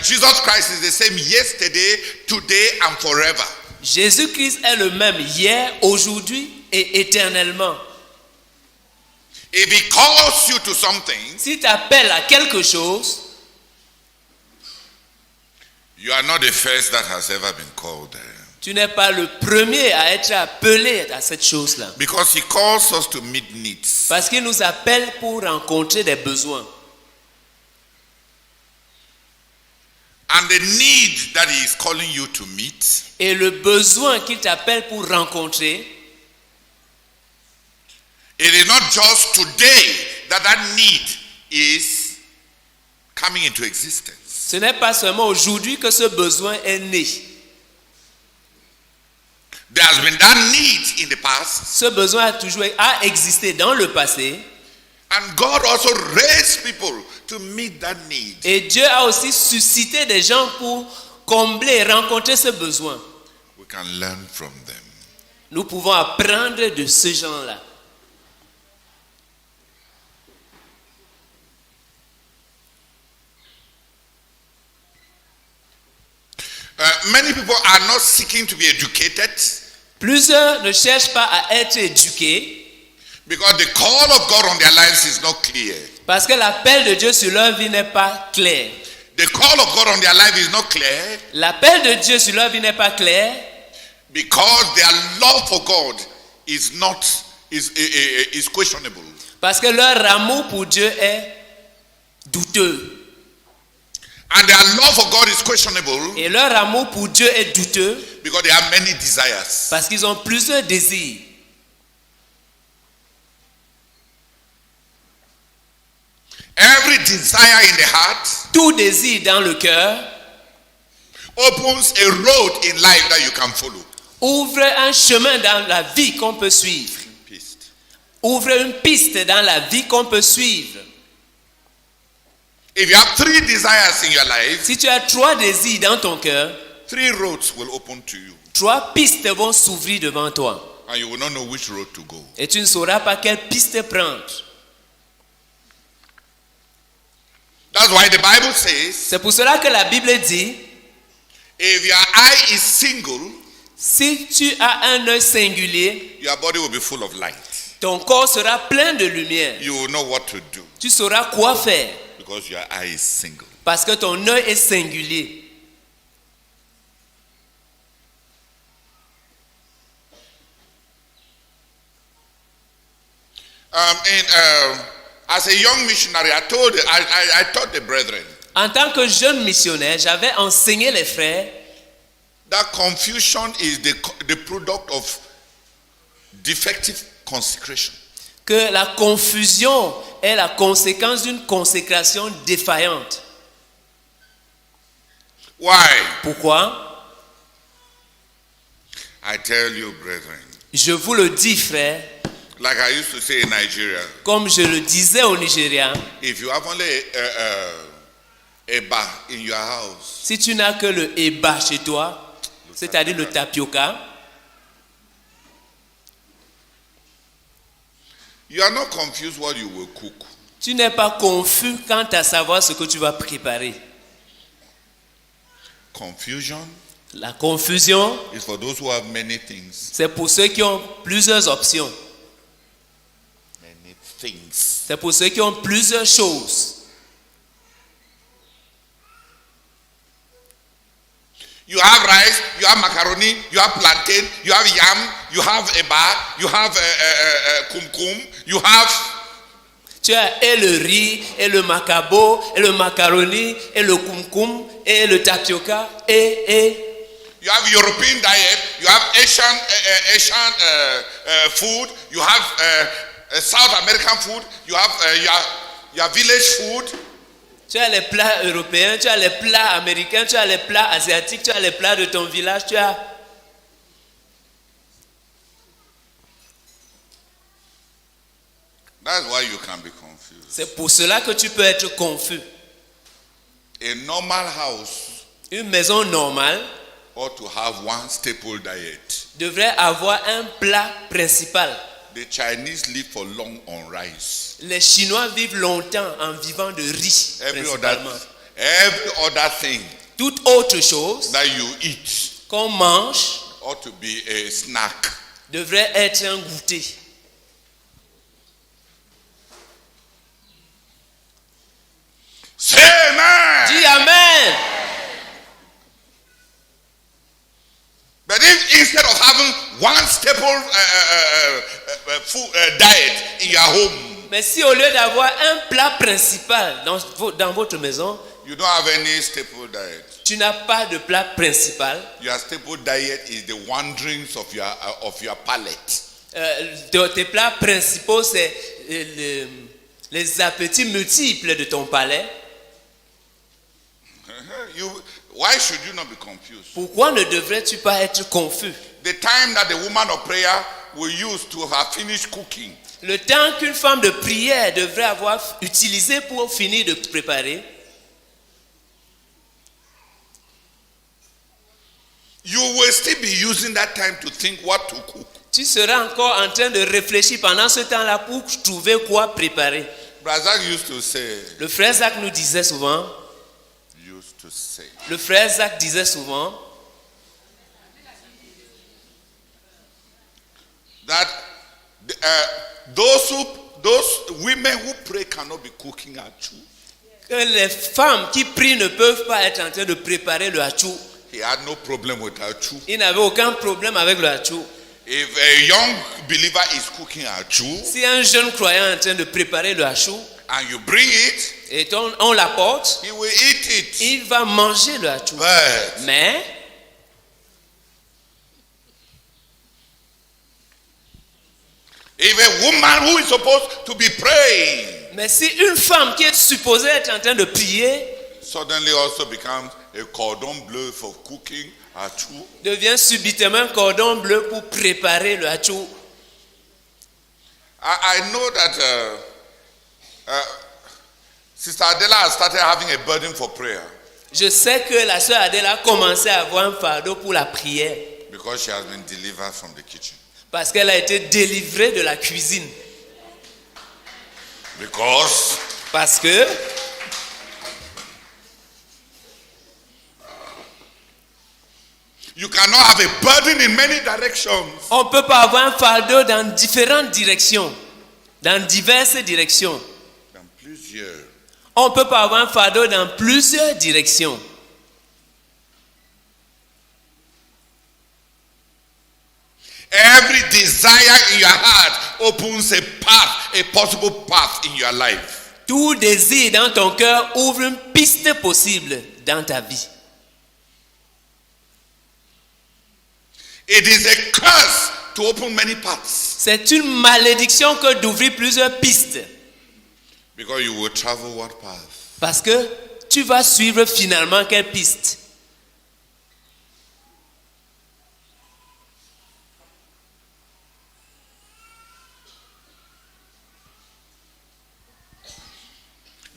Jesus Christ is the same yesterday, today, and forever. Jésus-Christ est le même hier, aujourd'hui et éternellement. If he calls you to something, S'il t'appelle à quelque chose, you are not the first that has ever been called there. tu n'es pas le premier à être appelé à cette chose-là. Because he calls us to meet needs. Parce qu'il nous appelle pour rencontrer des besoins. And the need that he is calling you to meet Et le besoin qu'il t'appelle pour rencontrer, it is not just today that need is coming into existence. ce n'est pas seulement aujourd'hui que ce besoin est né. There has been that need in the past, Ce besoin a existé dans le passé. and God also raised people to meet that need. Et Dieu a aussi suscité des gens pour combler, rencontrer ce besoin. We can learn from them. Nous pouvons apprendre de ces gens-là. Many people are not seeking to be educated Plusieurs ne cherchent pas à être éduqués because the call of God on their lives is not clear. parce que l'appel de Dieu sur leur vie n'est pas clair. The call of God on their life is not clear L'appel de Dieu sur leur vie n'est pas clair because their love for God is not is questionable. parce que leur amour pour Dieu est douteux. And their love for God is questionable Et leur amour pour Dieu est douteux because they have many desires. parce qu'ils ont plusieurs désirs. Every desire in the heart Tout désir dans le cœur opens a road in life that you can follow. ouvre un chemin dans la vie qu'on peut suivre. Ouvre une piste dans la vie qu'on peut suivre. If you have 3 desires in your life, Si tu as 3 désirs dans ton cœur, 3 roads will open to you, 3 pistes vont s'ouvrir devant toi. and you will not know which road to go. Et tu ne sauras pas quelle piste prendre. That's why the Bible says, C'est pour cela que la Bible dit, if your eye is single, si tu as un œil singulier, your body will be full of light. ton corps sera plein de lumière. You will know what to do Tu sauras quoi faire because your eye is single. parce que ton œil est singulier. As a young missionary, I taught the brethren En tant que jeune missionnaire, j'avais enseigné les frères that confusion is the product of defective consecration. que la confusion est la conséquence d'une consécration défaillante. Why? Pourquoi? I tell you, brethren, Je vous le dis, frère, like I used to say in Nigeria, comme je le disais au Nigeria, if you have only a bar in your house, si tu n'as que le eba chez toi, c'est-à-dire le tapioca, you are not confused what you will cook. tu n'es pas confus quant à savoir ce que tu vas préparer. Confusion La confusion, is for those who have many things. c'est pour ceux qui ont plusieurs options. Many things. C'est pour ceux qui ont plusieurs choses. You have rice, you have macaroni, you have plantain, you have yam, you have eba, you have kumkum, you have... Tu as et le riz, et le macabo, et le macaroni, et le kumkum, et le tapioca, et... You have European diet, you have Asian food, you have South American food, you have your village food. Tu as les plats européens, tu as les plats américains, tu as les plats asiatiques, tu as les plats de ton village, tu as... That's why you can be confused. C'est pour cela que tu peux être confus. A normal house Une maison normale ought to have one staple diet. devrait avoir un plat principal. The Chinese live for long on rice. Les Chinois vivent longtemps en vivant de riz, principalement. Every other thing Toute autre chose that you eat qu'on mange ought to be a snack. devrait être un goûter. Say amen. Dis Amen. But if instead of having one staple food diet in your home, Mais si au lieu d'avoir un plat principal dans votre maison, you don't have any staple diet. tu n'as pas de plat principal, Your staple diet is the wanderings of your palate. tes plats principaux, c'est les appétits multiples de ton palais. Why should you not be confused? Pourquoi ne devrais-tu pas être confus? The time that the woman of prayer will use to have finished cooking Le temps qu'une femme de prière devrait avoir utilisé pour finir de préparer, you will still be using that time to think what to cook. tu seras encore en train de réfléchir pendant ce temps-là pour trouver quoi préparer. Brazak used to say, Le frère Zach nous disait souvent, that those women who pray cannot be cooking achou. que les femmes qui prient ne peuvent pas être en train de préparer le hachou. He had no problem with achou. Il n'avait aucun problème avec le hachou. If a young believer is cooking achou Si un jeune croyant est en train de préparer le hachou and you bring it, et on l'apporte, he will eat it. il va manger le hachou. But Mais if a woman who is supposed to be praying si une femme qui est supposée être en train de prier suddenly also becomes a cordon bleu for cooking achou, devient subitement un cordon bleu pour préparer le hachou. I know that Sister Adela has started having a burden for prayer Je sais que la sœur Adèle a commencé à avoir un fardeau pour la prière because she has been delivered from the kitchen. parce qu'elle a été délivrée de la cuisine. Parce que you cannot have a burden in many directions. on ne peut pas avoir un fardeau dans différentes directions, dans diverses directions. Dans plusieurs. On ne peut pas avoir un fardeau dans plusieurs directions. Every desire in your heart opens a path, a possible path in your life. Tout désir dans ton cœur ouvre une piste possible dans ta vie. It is a curse to open many paths C'est une malédiction que d'ouvrir plusieurs pistes. because you will travel what path? Parce que tu vas suivre finalement quelle piste?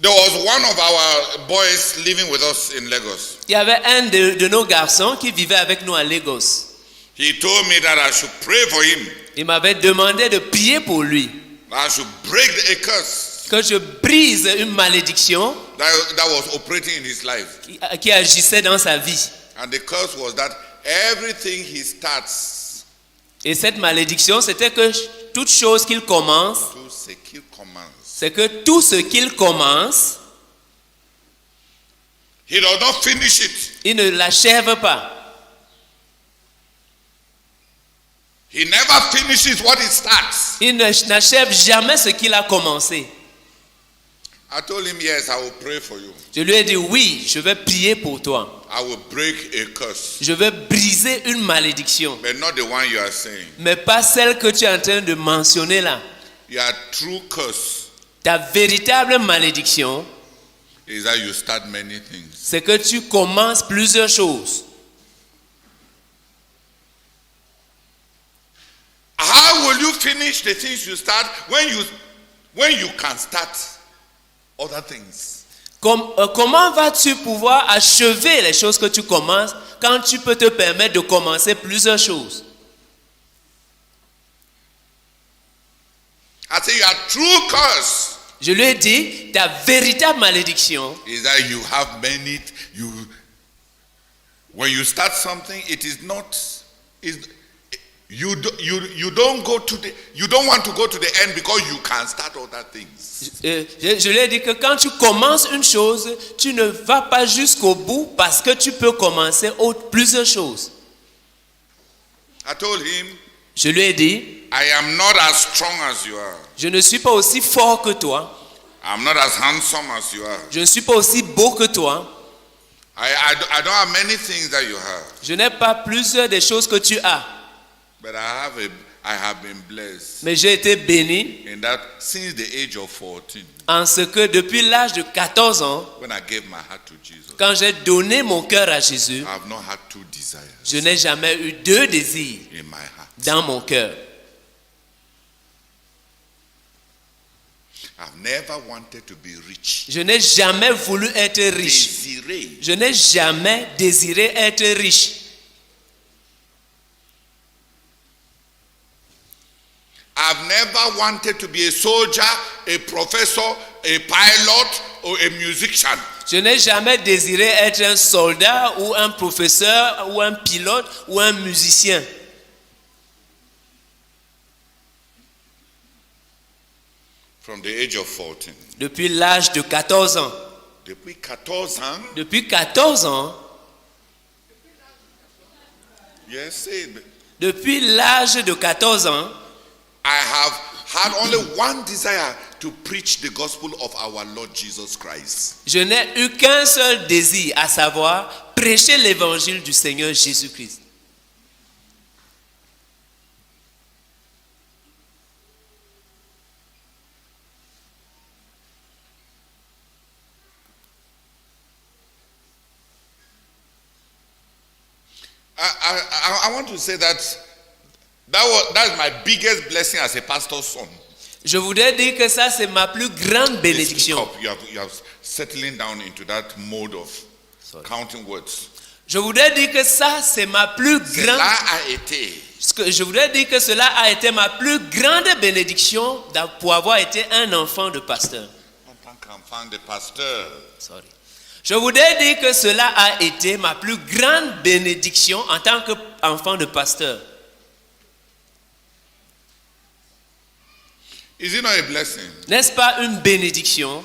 There was one of our boys living with us in Lagos. Il y avait un de nos garçons qui vivait avec nous à Lagos. He told me that I should pray for him. Il m'avait demandé de prier pour lui. I should break a curse Que je brise une malédiction that was operating in his life. qui agissait dans sa vie. And the curse was that everything he starts Et cette malédiction, c'était que toute chose qu'il commence, to say kill commands. c'est que tout ce qu'il commence, He does not finish it. il ne l'achève pas. He never finishes what he starts. Il n'achève jamais ce qu'il a commencé. I told him, yes, I will pray for you. Je lui ai dit, oui, je vais prier pour toi. I will break a curse. Je vais briser une malédiction. But not the one you are saying. Mais pas celle que tu es en train de mentionner là. Your true curse Ta véritable malédiction, is that you start many things. c'est que tu commences plusieurs choses. How will you finish the things you start when you can start other things? Comment vas-tu pouvoir achever les choses que tu commences quand tu peux te permettre de commencer plusieurs choses? I say your true curse Je lui ai dit, ta véritable malédiction, is that you have many. When you start something, it is not. You don't go to the. You don't want to go to the end because you can start other things. je lui ai dit que quand tu commences une chose, tu ne vas pas jusqu'au bout parce que tu peux commencer plusieurs choses. I told him, Je lui ai dit, I am not as strong as you are. je ne suis pas aussi fort que toi. I'm not as handsome as you are. Je ne suis pas aussi beau que toi. I don't have many things that you have. Je n'ai pas plusieurs des choses que tu as. But I have been blessed Mais j'ai été béni in that since the age of 14, en ce que depuis l'âge de 14 ans, when I gave my heart to Jesus, quand j'ai donné mon cœur à Jésus, I have not had two desires je n'ai jamais eu deux désirs in my heart. dans mon cœur. I've never wanted to be rich. Je n'ai jamais voulu être riche. Désiré. Je n'ai jamais désiré être riche. I've never wanted to be a soldier, a professor, a pilot, or a musician. Je n'ai jamais désiré être un soldat ou un professeur ou un pilote ou un musicien. From the age of 14. Depuis l'âge de 14 ans. Depuis 14 ans. Depuis 14 ans. Yes, say it. Depuis l'âge de 14 ans. I have had only one desire to preach the gospel of our Lord Jesus Christ. Je n'ai eu qu'un seul désir, à savoir prêcher l'évangile du Seigneur Jésus-Christ. I want to say that's my biggest blessing as a pastor's son. Je voudrais dire que ça c'est ma plus grande bénédiction. You have settling down into that mode of counting words. Je voudrais dire que ça c'est ma plus grande. Cela a été. Je voudrais dire que cela a été ma plus grande bénédiction pour avoir été un enfant de pasteur. En tant qu'enfant de pasteur. Sorry. Je voudrais dire que cela a été ma plus grande bénédiction en tant qu'enfant de pasteur. Is it not a blessing? N'est-ce pas une bénédiction?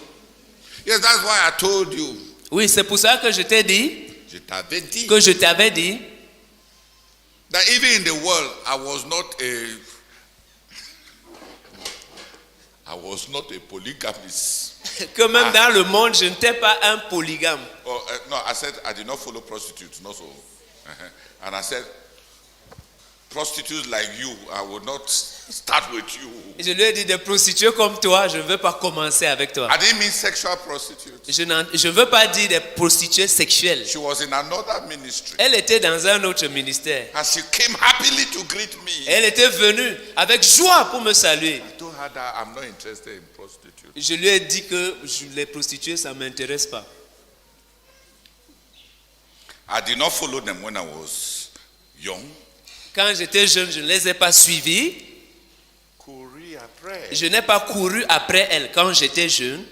Yes, that's why I told you. Oui, c'est pour ça que je t'ai dit. Je t'avais dit. Que je t'avais dit. That even in the world, I was not a polygamist. Que même dans le monde, je n'étais pas un polygame. No, I said I did not follow prostitutes, not so. And I said, prostitutes like you, I would not start with you. Je lui ai dit, des prostituées comme toi, je ne veux pas commencer avec toi. I didn't mean sexual prostitutes. Je ne veux pas dire des prostituées sexuelles. She was in another ministry. Elle était dans un autre ministère. And she came happily to greet me. Elle était venue avec joie pour me saluer. I told her that I'm not interested in prostitutes. Je lui ai dit que les prostituées, ça ne m'intéresse pas. I did not follow them when I was young. Quand j'étais jeune, je ne les ai pas suivies. Courir après. Je n'ai pas couru après elles quand j'étais jeune.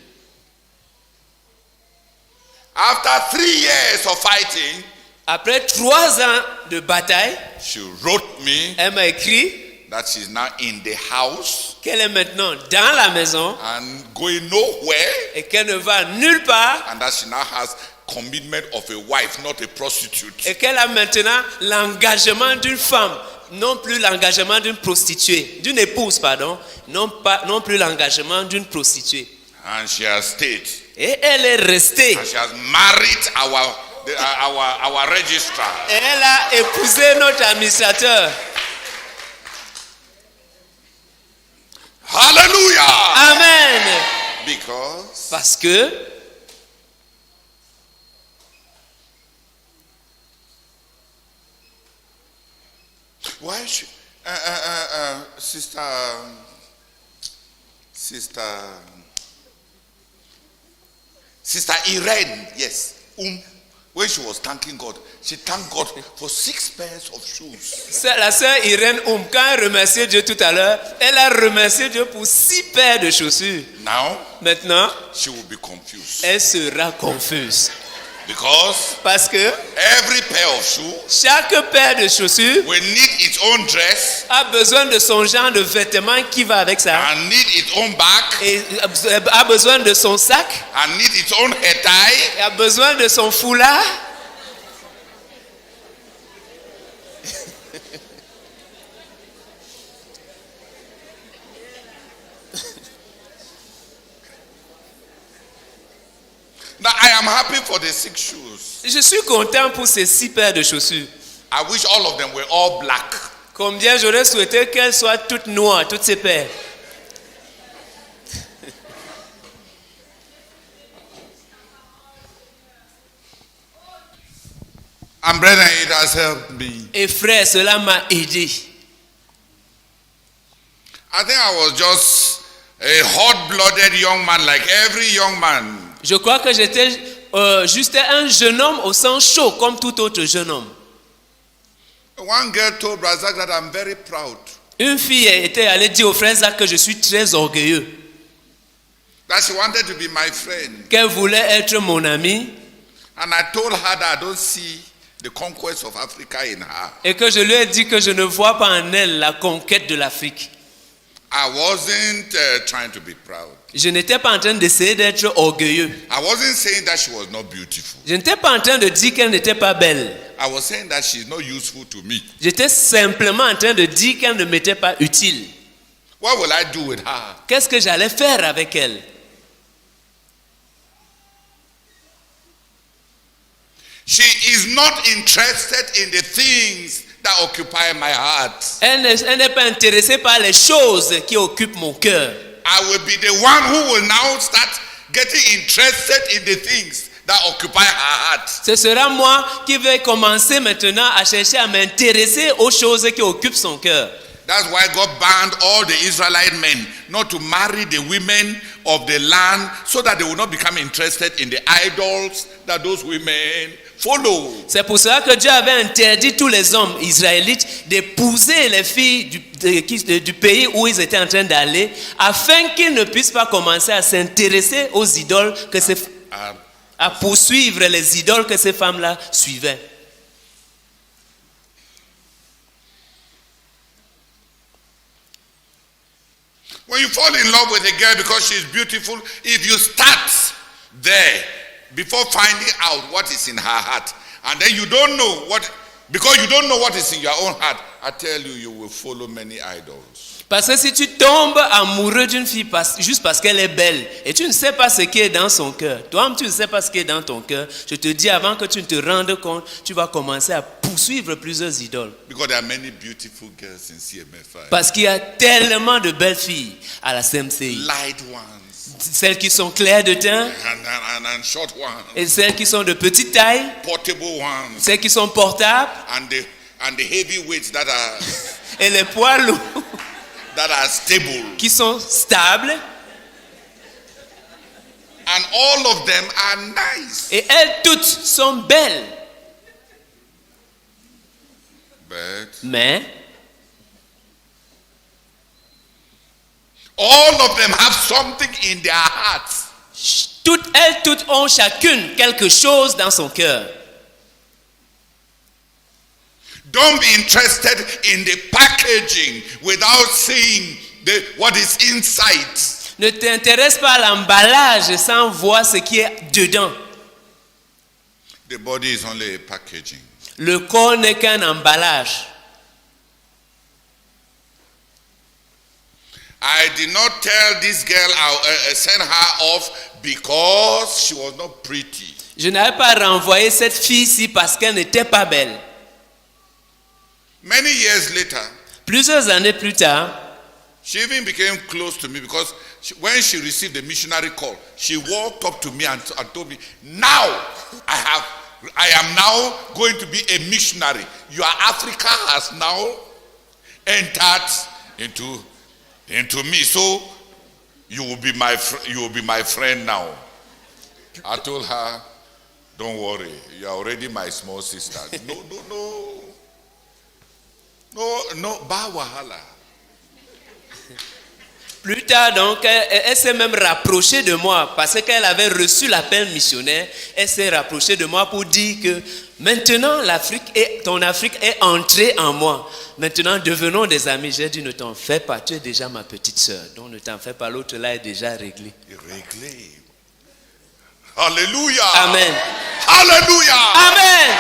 After 3 years of fighting, après 3 ans de bataille, she wrote me elle m'a écrit that she's now in the house qu'elle est maintenant dans la maison and going nowhere, et qu'elle ne va nulle part and that she now has commitment of a wife, not a prostitute. et qu'elle a maintenant l'engagement d'une femme, non plus l'engagement d'une prostituée, d'une épouse, pardon, non plus l'engagement d'une prostituée. And she has stayed. Et elle est restée. And she has married our registrar. Et elle a épousé notre administrateur. Hallelujah! Amen. Parce que why should Sister Irene, yes, when she was thanking God, she thanked God for 6 pairs of shoes. La sœur Irène quand elle remerciait Dieu tout à l'heure, elle a remercié Dieu pour 6 paires de chaussures. Now, Maintenant, she will be confused. elle sera confuse. Because Parce que every pair of shoes chaque paire de chaussures will need its own dress a besoin de son genre de vêtements qui va avec ça. and need its own bag Et a besoin de son sac, and need its own hair tie. et a besoin de son foulard. Now, I am happy for the 6 shoes. Je suis content pour ces 6 paires de chaussures. I wish all of them were all black. Combien j'aurais souhaité qu'elles soient toutes noires, toutes ces paires. And brethren, it has helped me. Et frère, cela m'a aidé. I think I was just a hot-blooded young man like every young man. Je crois que j'étais juste un jeune homme au sang chaud comme tout autre jeune homme. One girl told Razak that I'm very proud. Une fille était allée dire au frère Zach que je suis très orgueilleux, That she wanted to be my friend. qu'elle voulait être mon amie And I told her that I don't see the conquest of Africa in her. et que je lui ai dit que je ne vois pas en elle la conquête de l'Afrique. I wasn't trying to be proud. Je n'étais pas en train d'essayer d'être orgueilleux. I wasn't saying that she was not beautiful. Je n'étais pas en train de dire qu'elle n'était pas belle. I was saying that she's not useful to me. J'étais simplement en train de dire qu'elle ne m'était pas utile. What will I do with her? Qu'est-ce que j'allais faire avec elle? She is not interested in the things that occupy my heart. Elle n'est pas intéressée par les choses qui occupent mon cœur. I will be the one who will now start getting interested in the things that occupy her heart. Ce sera moi qui vais commencer maintenant à chercher à m'intéresser aux choses qui occupent son cœur. That's why God banned all the Israelite men not to marry the women of the land so that they will not become interested in the idols that those women follow. C'est pour cela que Dieu avait interdit tous les hommes israélites d'épouser les filles du pays où ils étaient en train d'aller, afin qu'ils ne puissent pas commencer à s'intéresser aux idoles, à poursuivre les idoles que ces femmes-là suivaient. When you fall in love with a girl because she's beautiful, if you start there before finding out what is in her heart, and then you don't know what, because you don't know what is in your own heart, I tell you, you will follow many idols. Parce que si tu tombes amoureux d'une fille juste parce qu'elle est belle et tu ne sais pas ce qui est dans son cœur, toi-même tu ne sais pas ce qui est dans ton cœur, je te dis avant que tu ne te rendes compte, tu vas commencer à poursuivre plusieurs idoles. Because there are many beautiful girls in CMFI. Parce qu'il y a tellement de belles filles à la CMCI. Light ones. Celles qui sont claires de teint And short ones. et celles qui sont de petite taille, Portable ones. celles qui sont portables And the heavyweights that are et les poids lourds that are stable. qui sont stables. And all of them are nice. Et elles toutes sont belles. Mais all of them have something in their hearts. elles toutes ont chacune quelque chose dans son cœur. Don't be interested in the packaging without seeing what is inside. Ne t'intéresse pas à l'emballage sans voir ce qui est dedans. The body is only a packaging. Le corps n'est qu'un emballage. I did not tell this girl send her off because she was not pretty. Je n'avais pas renvoyé cette fille-ci parce qu'elle n'était pas belle. Many years later, Plusieurs années plus tard, she even became close to me because when she received the missionary call, she walked up to me and told me, now I am now going to be a missionary. Your Africa has now entered into me. So you will be my friend now. I told her, Don't worry, you are already my small sister. No, ba wahala. Plus tard, donc, elle s'est même rapprochée de moi parce qu'elle avait reçu l'appel missionnaire. Elle s'est rapprochée de moi pour dire que maintenant, ton Afrique est entrée en moi. Maintenant, devenons des amis. J'ai dit, ne t'en fais pas, tu es déjà ma petite sœur. Donc, ne t'en fais pas, l'autre là est déjà réglé. Réglé. Hallelujah. Amen. Hallelujah. Amen.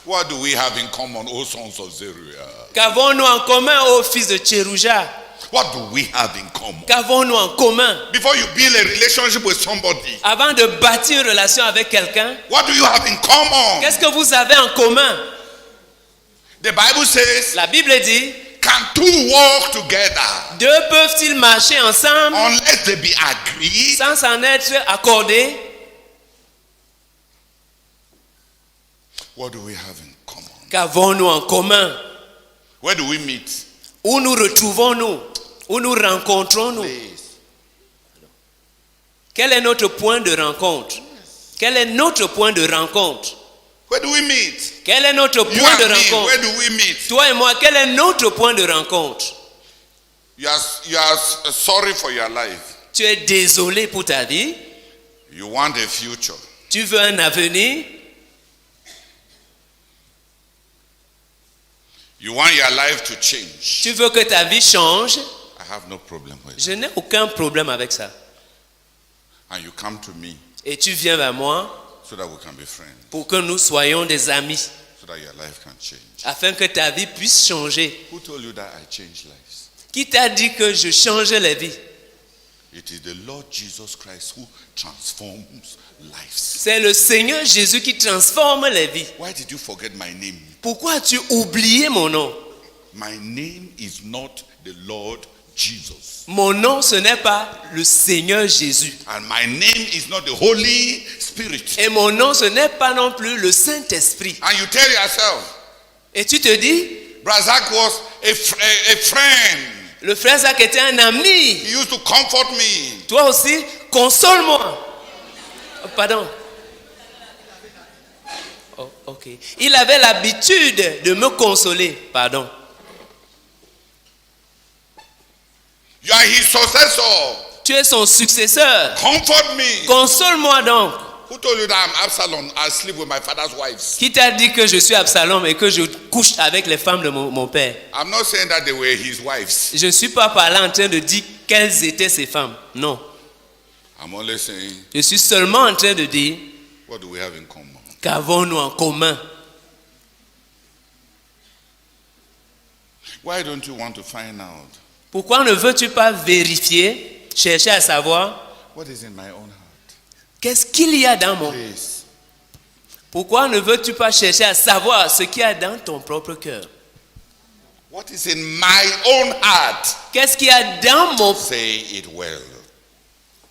What do we have in common, O sons of Zeruiah? Qu'avons-nous en commun, ô fils de Tcherouja? What do we have in common? Qu'avons-nous en commun? Before you build a relationship with somebody, Avant de bâtir une relation avec quelqu'un, what do you have in common? qu'est-ce que vous avez en commun? The Bible says, La Bible dit, can two walk together deux peuvent-ils marcher ensemble unless they be agreed? sans s'en être accordés? What do we have in common? Qu'avons-nous en commun? Where do we meet? Où nous retrouvons-nous? Où nous rencontrons-nous? Please. Quel est notre point de rencontre? Quel est notre point de rencontre? Where do we meet? Quel est notre You point de and me, rencontre? where do we meet? Toi et moi, quel est notre point de rencontre? You are sorry for your life. Tu es désolé pour ta vie. You want a future. Tu veux un avenir. You want your life to change. Tu veux que ta vie change. I have no problem with it. Je n'ai aucun problème avec ça. And you come to me Et tu viens vers moi so that we can be friends, pour que nous soyons des amis, so that your life can change. afin que ta vie puisse changer. Who told you that I change lives? Qui t'a dit que je changeais les vies? It is the Lord Jesus Christ who transforms lives. C'est le Seigneur Jésus qui transforme les vies. Why did you forget my name? Pourquoi as-tu oublié mon nom? My name is not the Lord Jesus. Mon nom, ce n'est pas le Seigneur Jésus. And my name is not the Holy Spirit. Et mon nom, ce n'est pas non plus le Saint-Esprit. And you tell yourself, Et tu te dis, Brazak was a friend. le frère Zach était un ami. He used to comfort me. Toi aussi, console-moi. Oh, pardon. Oh, ok. Il avait l'habitude de me consoler. Pardon. You are his successor. Tu es son successeur. Comfort me. Console-moi donc. Who told you that I'm Absalom? I sleep with my father's wives. Qui t'a dit que je suis Absalom et que je couche avec les femmes de mon père? I'm not saying that they were his wives. Je ne suis pas par là en train de dire quelles étaient ces femmes. Non. I'm only saying, Je suis seulement en train de dire what do we have in common? qu'avons-nous en commun? Why don't you want to find out Pourquoi ne veux-tu pas vérifier, chercher à savoir what is in my own heart? qu'est-ce qu'il y a dans mon... Please. Pourquoi ne veux-tu pas chercher à savoir ce qu'il y a dans ton propre cœur? What is in my own heart? Qu'est-ce qu'il y a dans mon... Say it well.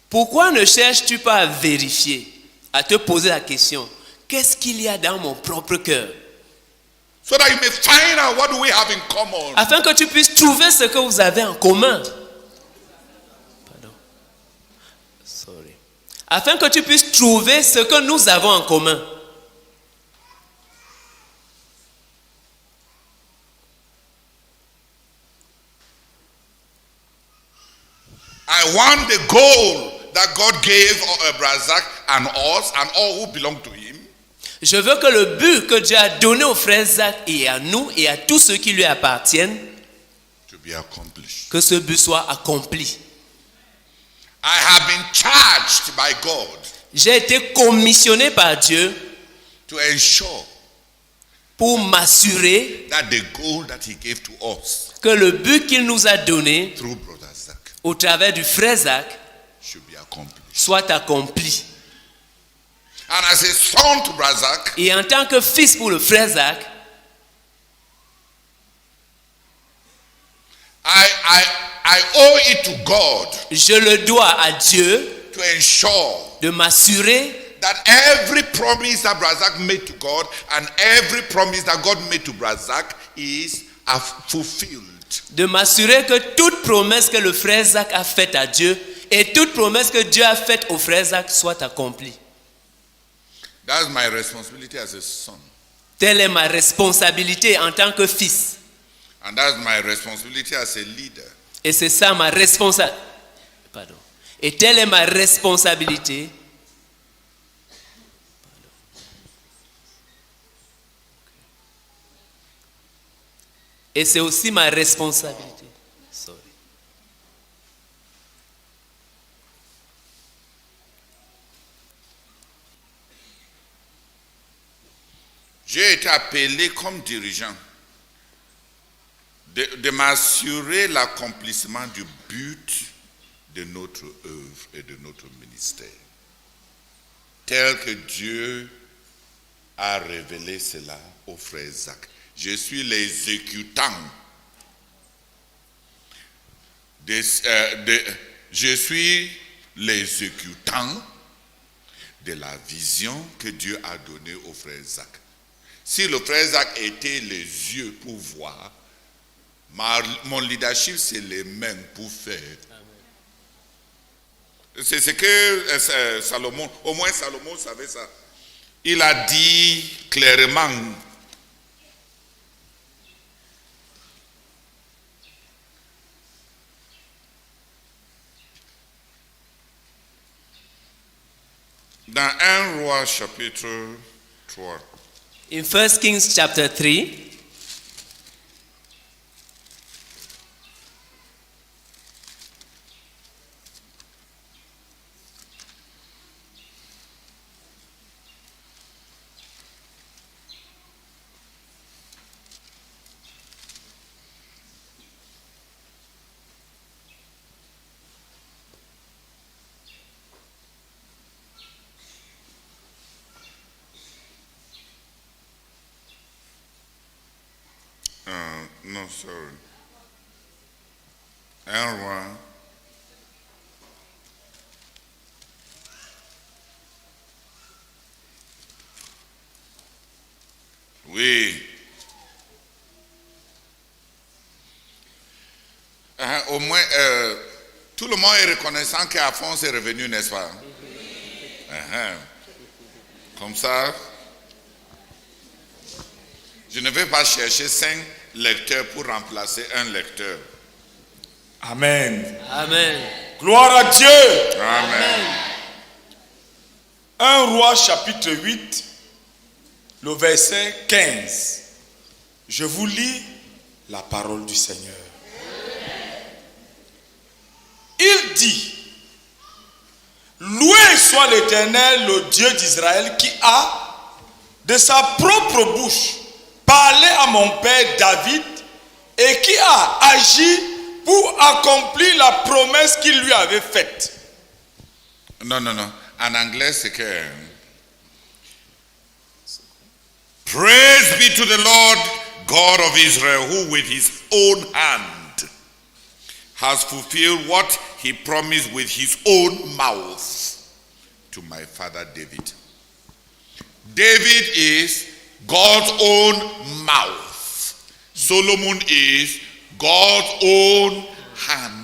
Pourquoi ne cherches-tu pas à vérifier, à te poser la question, qu'est-ce qu'il y a dans mon propre cœur? So that you may find out what do we have in common. Afin que tu puisses trouver ce que vous avez en commun. Pardon. Sorry. Afin que tu puisses trouver ce que nous avons en commun. I want the goal that God gave Brazak and us and all who belong to him. Je veux que le but que Dieu a donné au frère Zach et à nous et à tous ceux qui lui appartiennent, To be accomplished. que ce but soit accompli. I have been charged by God J'ai été commissionné par Dieu to ensure pour m'assurer that the goal that he gave to us que le but qu'il nous a donné through Brother Zach au travers du frère Zach should be accomplished. soit accompli. And as a son to Brazak, Et en tant que fils pour le frère Zach, I owe it to God je le dois à Dieu to ensure de m'assurer that every promise that Brazak made to God and every promise that God made to Brazak is fulfilled. de m'assurer que toute promesse que le frère Zach a faite à Dieu et toute promesse que Dieu a faite au frère Zach soit accomplie. That's my responsibility as a son. Telle est ma responsabilité en tant que fils. And that's my responsibility as a leader. Et c'est ça ma responsabilité. Pardon. Et telle est ma responsabilité. Et c'est aussi ma responsabilité. Sorry. J'ai été appelé comme dirigeant de m'assurer l'accomplissement du but de notre œuvre et de notre ministère, tel que Dieu a révélé cela au frère Zach. Je suis l'exécutant je suis l'exécutant de la vision que Dieu a donnée au frère Zach. Si le frère Zach était les yeux pour voir, mon leadership c'est les mains pour faire. C'est ce que Salomon, au moins Salomon savait ça. Il a dit clairement, dans 1 Roi chapitre 3. In 1 Kings chapter 3, No, sorry. 1 Roi. Oui. Au moins, tout le monde est reconnaissant qu'Alphonse est revenu, n'est-ce pas? Comme ça, je ne vais pas chercher 5 lecteurs pour remplacer un lecteur. Amen. Amen. Gloire à Dieu. Amen. 1 Roi chapitre 8, le verset 15. Je vous lis la parole du Seigneur. Il dit, loué soit l'Éternel, le Dieu d'Israël, qui a, de sa propre bouche, parlé à mon père David et qui a agi pour accomplir la promesse qu'il lui avait faite. Non. En anglais, c'est que praise be to the Lord God of Israel, who with his own hand has fulfilled what he promised with his own mouth to my father David. David is God's own mouth. Solomon is God's own hand.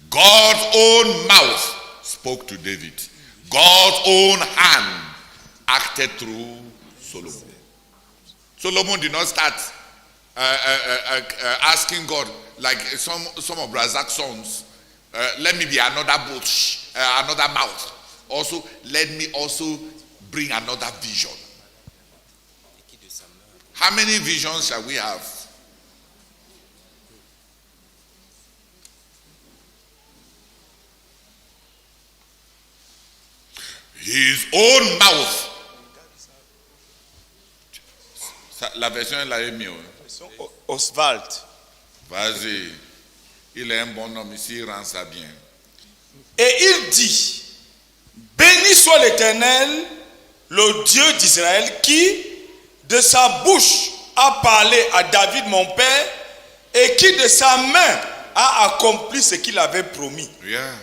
God's own mouth spoke to David. God's own hand acted through Solomon. Solomon did not start asking God like some of Razak's sons. Let me be another bush, another mouth. Also, let me also bring another vision. How many visions shall we have? His own mouth. La version elle l'avait mis. Oswald. Vas-y. Il est un bon homme ici, il rend ça bien. Et il dit, béni soit l'Éternel, le Dieu d'Israël, qui de sa bouche a parlé à David mon père et qui de sa main a accompli ce qu'il avait promis. Yeah.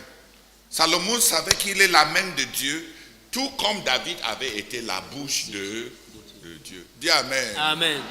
Salomon savait qu'il est la main de Dieu, tout comme David avait été la bouche de Dieu. Dis Amen. Amen.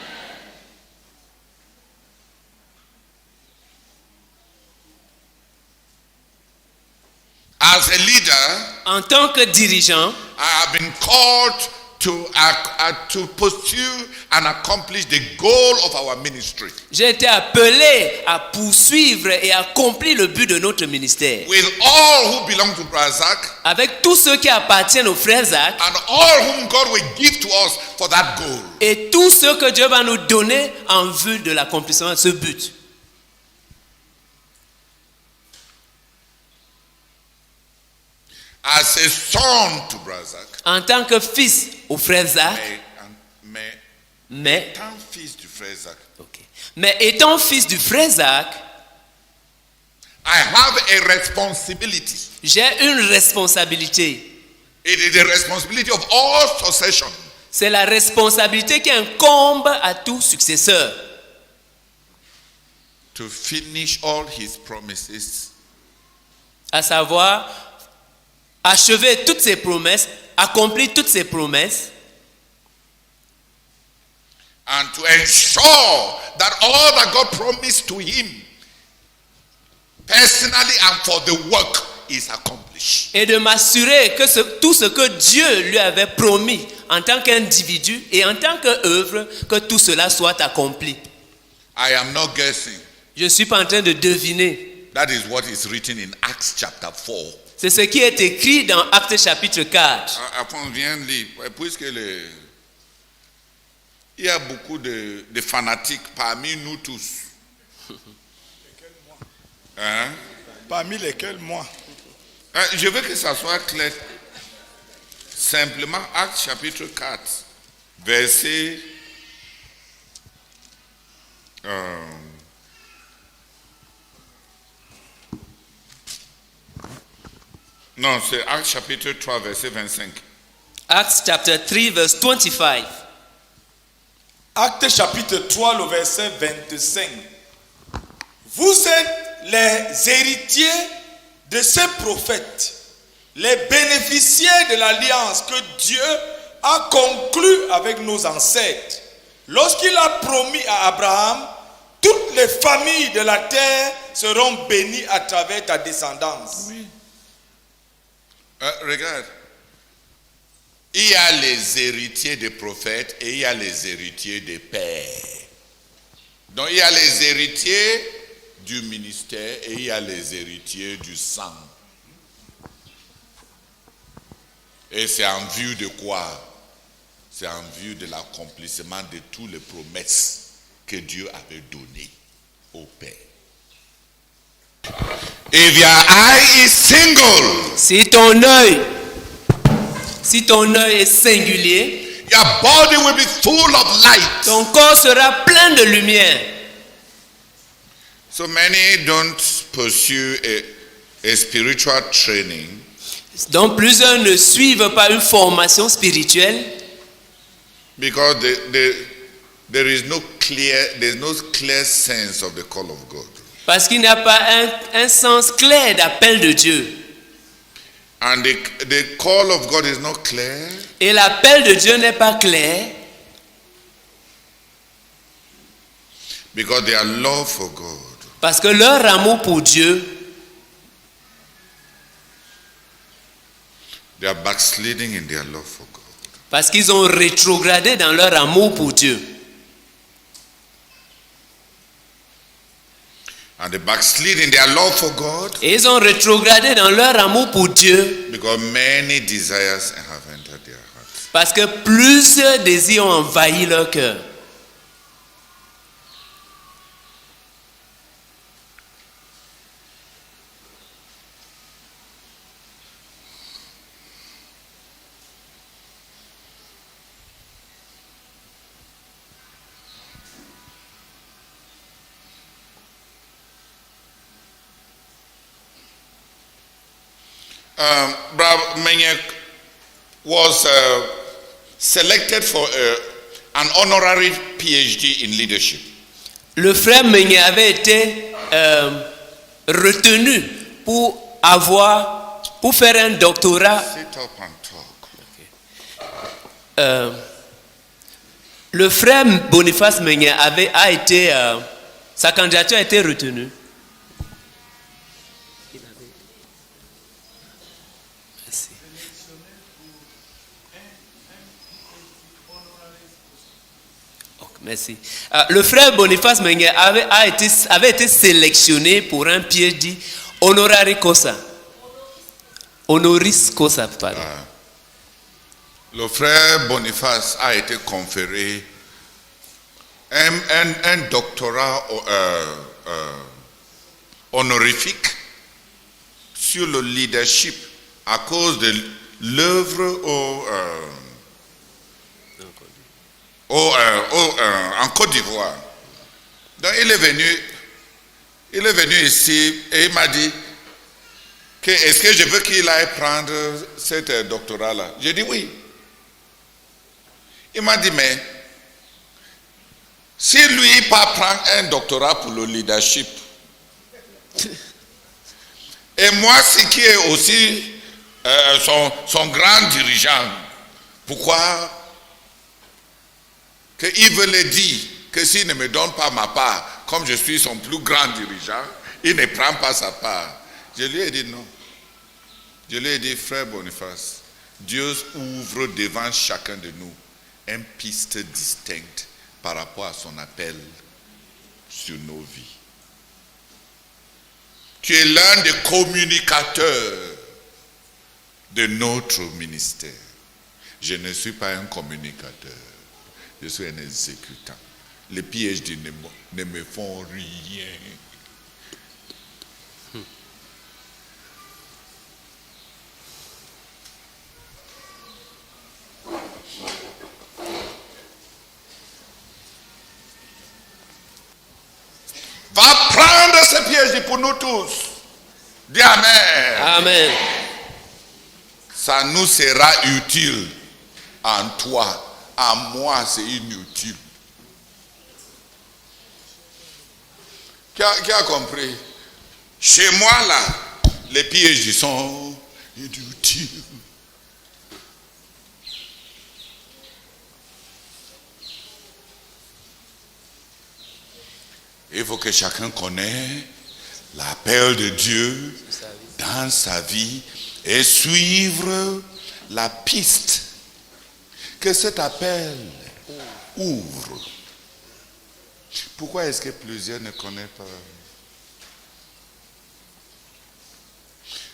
As a leader, En tant que dirigeant, I have been called to pursue and accomplish the goal of our ministry. j'ai été appelé à poursuivre et accomplir le but de notre ministère. With all who belong to Brazak Avec tous ceux qui appartiennent au frère Zach and all whom God will give to us for that goal. et tous ceux que Dieu va nous donner en vue de l'accomplissement de ce but. As a son to Brazak, En tant que fils au frère Zach, mais, étant fils du frère Zach, mais étant fils du frère Zach, I have a responsibility. j'ai une responsabilité. It is the responsibility of all succession C'est la responsabilité qui incombe à tout successeur to finish all his promises à savoir achever toutes ses promesses, accomplir toutes ses promesses and to ensure that all that God promised to him personally and for the work is accomplished. et de m'assurer que tout ce que Dieu lui avait promis en tant qu'individu et en tant qu'œuvre, que tout cela soit accompli. I am not guessing. Je ne suis pas en train de deviner. That is what is written in Acts chapter 4. C'est ce qui est écrit dans Actes chapitre 4. Après, on vient lire, puisque il y a beaucoup de fanatiques parmi nous tous. Hein? Parmi lesquels moi. Je veux que ça soit clair. Simplement, Actes chapitre 4, verset... non, c'est Actes chapitre 3, verset 25. Acts chapter 3 verse 25. Acte chapitre 3, le verset 25. Vous êtes les héritiers de ces prophètes, les bénéficiaires de l'alliance que Dieu a conclue avec nos ancêtres. Lorsqu'il a promis à Abraham, toutes les familles de la terre seront bénies à travers ta descendance. Oui. Regarde. Il y a les héritiers des prophètes et il y a les héritiers des pères. Donc il y a les héritiers du ministère et il y a les héritiers du sang. Et c'est en vue de quoi? C'est en vue de l'accomplissement de toutes les promesses que Dieu avait données au Père. If your eye is single, si ton œil est singulier, your body will be full of light. ton corps sera plein de lumière. So many don't pursue a spiritual training Donc plusieurs ne suivent pas une formation spirituelle because there is no clear sense of the call of God. parce qu'il n'y a pas un sens clair d'appel de Dieu. And the call of God is not clear Et l'appel de Dieu n'est pas clair because their love for God parce que leur amour pour Dieu, they are backsliding in their love for God. parce qu'ils ont rétrogradé dans leur amour pour Dieu. And they backslid in their love for God Et ils ont rétrogradé dans leur amour pour Dieu because many desires have entered their hearts. parce que plusieurs désirs ont envahi leur cœur. Brother Menyek was selected for an honorary PhD in leadership. Le frère Meunier avait été retenu pour faire un doctorat. Sit up and talk. Le frère Boniface Meunier sa candidature a été retenue. Merci. Le frère Boniface Mengue avait été sélectionné pour un pied dit honorari causa. Honoris causa, pardon. Le frère Boniface a été conféré un doctorat honorifique sur le leadership à cause de l'œuvre en Côte d'Ivoire. Donc il est venu ici et il m'a dit que est-ce que je veux qu'il aille prendre ce doctorat-là. J'ai dit oui. Il m'a dit mais si lui pas prendre un doctorat pour le leadership et moi ce qui est aussi son grand dirigeant, pourquoi qu'il veut le dire que s'il ne me donne pas ma part, comme je suis son plus grand dirigeant, il ne prend pas sa part. Je lui ai dit non. Je lui ai dit, frère Boniface, Dieu ouvre devant chacun de nous une piste distincte par rapport à son appel sur nos vies. Tu es l'un des communicateurs de notre ministère. Je ne suis pas un communicateur. Je suis un exécutant. Les pièges ne me font rien. Va prendre ce piège pour nous tous. Dis Amen. Amen. Ça nous sera utile en toi. À moi, c'est inutile. Qui a compris? Chez moi, là, les pièges sont inutiles. Il faut que chacun connaisse l'appel de Dieu dans sa vie et suivre la piste que cet appel ouvre. Pourquoi est-ce que plusieurs ne connaissent pas?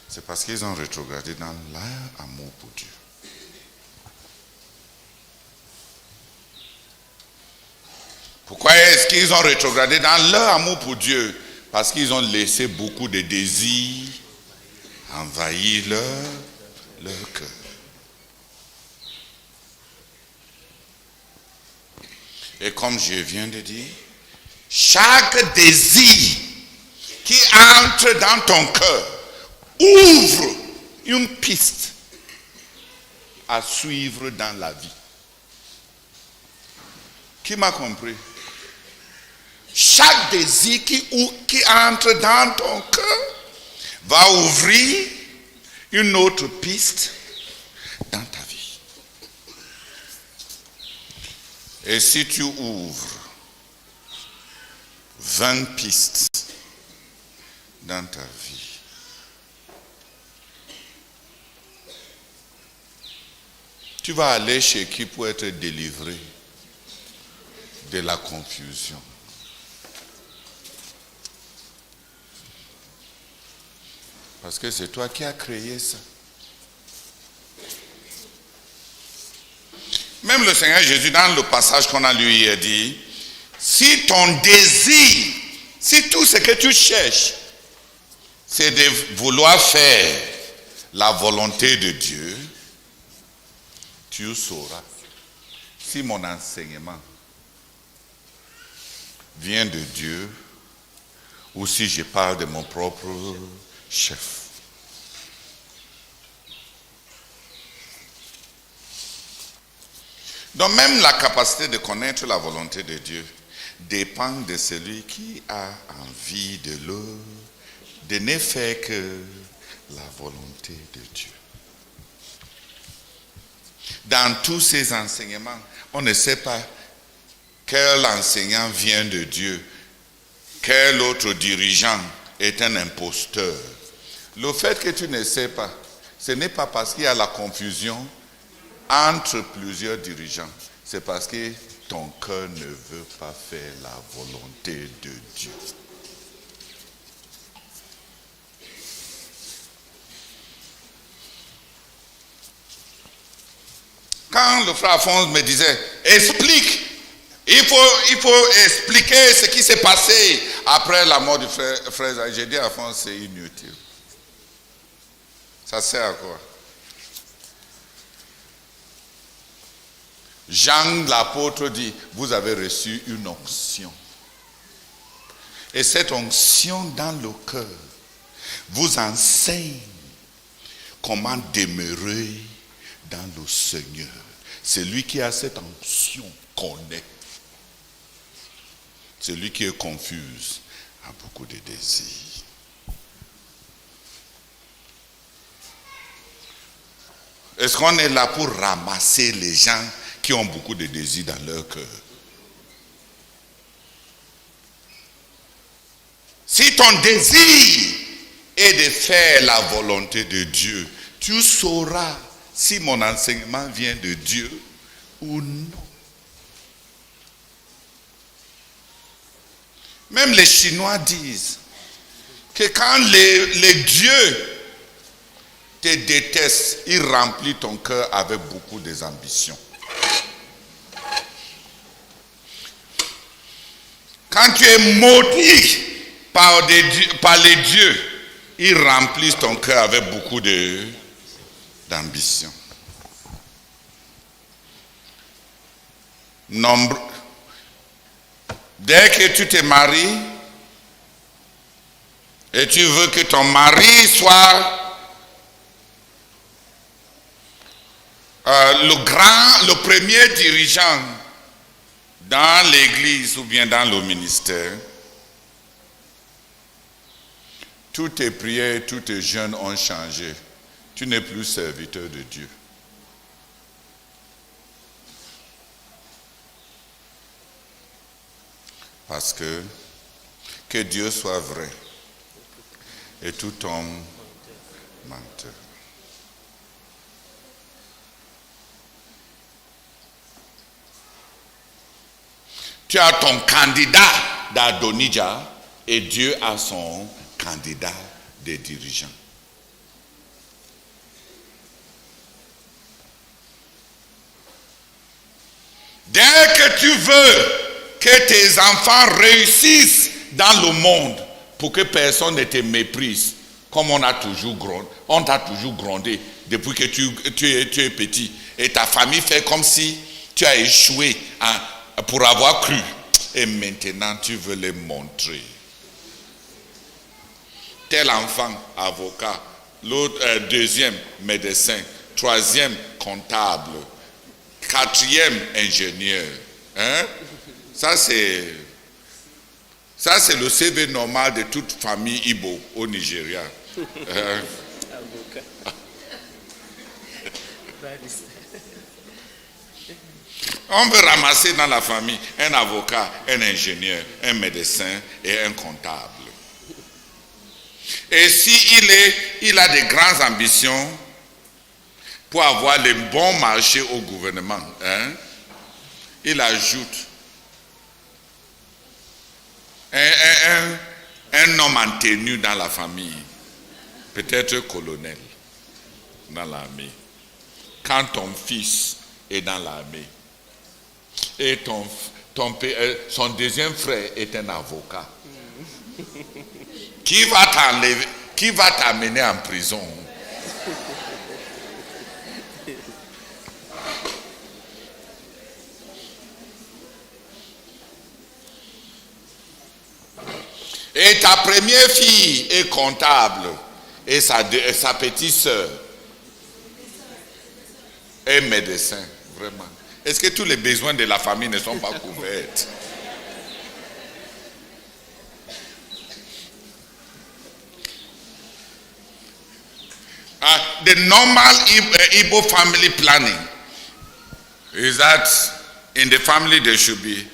C'est parce qu'ils ont rétrogradé dans leur amour pour Dieu. Pourquoi est-ce qu'ils ont rétrogradé dans leur amour pour Dieu? Parce qu'ils ont laissé beaucoup de désirs envahir leur cœur. Et comme je viens de dire, chaque désir qui entre dans ton cœur ouvre une piste à suivre dans la vie. Qui m'a compris? Chaque désir qui entre dans ton cœur va ouvrir une autre piste dans ta vie. Et si tu ouvres 20 pistes dans ta vie, tu vas aller chez qui pour être délivré de la confusion? Parce que c'est toi qui as créé ça. Même le Seigneur Jésus, dans le passage qu'on a lu hier, dit, si ton désir, si tout ce que tu cherches, c'est de vouloir faire la volonté de Dieu, tu sauras si mon enseignement vient de Dieu ou si je parle de mon propre chef. Donc même la capacité de connaître la volonté de Dieu dépend de celui qui a envie de ne faire que la volonté de Dieu. Dans tous ces enseignements, on ne sait pas quel enseignant vient de Dieu, quel autre dirigeant est un imposteur. Le fait que tu ne sais pas, ce n'est pas parce qu'il y a la confusion entre plusieurs dirigeants, c'est parce que ton cœur ne veut pas faire la volonté de Dieu. Quand le frère Alphonse me disait, explique, il faut expliquer ce qui s'est passé après la mort du frère Zach. J'ai dit à Alphonse, c'est inutile. Ça sert à quoi? Jean l'apôtre dit, vous avez reçu une onction. Et cette onction dans le cœur vous enseigne comment demeurer dans le Seigneur. Celui qui a cette onction connaît. Celui qui est confus a beaucoup de désirs. Est-ce qu'on est là pour ramasser les gens qui ont beaucoup de désirs dans leur cœur? Si ton désir est de faire la volonté de Dieu, tu sauras si mon enseignement vient de Dieu ou non. Même les Chinois disent que quand les dieux te détestent, ils remplissent ton cœur avec beaucoup d'ambition. Quand tu es maudit par les dieux, ils remplissent ton cœur avec beaucoup d'ambition. Dès que tu te maries et tu veux que ton mari soit le premier dirigeant dans l'église ou bien dans le ministère, toutes tes prières, tous tes jeûnes ont changé. Tu n'es plus serviteur de Dieu. Parce que Dieu soit vrai et tout homme menteur. Tu as ton candidat d'Adonijah et Dieu a son candidat de dirigeant. Dès que tu veux que tes enfants réussissent dans le monde pour que personne ne te méprise, comme on t'a toujours grondé depuis que tu es petit, et ta famille fait comme si tu as échoué pour avoir cru, et maintenant tu veux les montrer. Tel enfant, avocat, l'autre deuxième, médecin, troisième, comptable, quatrième, ingénieur. Hein? Ça c'est le CV normal de toute famille Igbo au Nigeria. On veut ramasser dans la famille un avocat, un ingénieur, un médecin et un comptable. Et il a de grandes ambitions pour avoir les bons marchés au gouvernement, hein, il ajoute un homme en tenue dans la famille, peut-être colonel dans l'armée. Quand ton fils est dans l'armée et son deuxième frère est un avocat, qui va t'amener en prison? Et ta première fille est comptable et sa petite sœur est médecin, vraiment. Est-ce que tous les besoins de la famille ne sont pas couverts? The normal Igbo family planning is that in the family there should be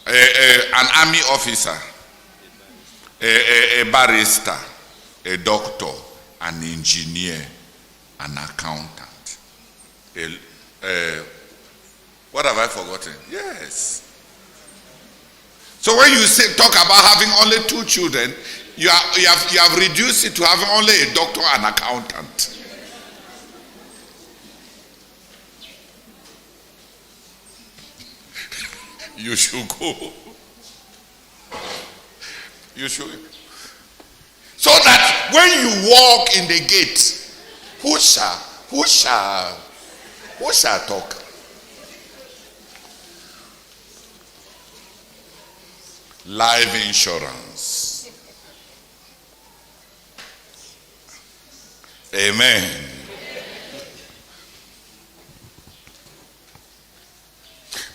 an army officer, a barrister, a doctor, an engineer, an accountant. What What have I forgotten? Yes. So when you talk about having only 2 children, you have reduced it to having only a doctor and accountant. You should go. You should. So that when you walk in the gate, who shall talk? Life insurance. Amen.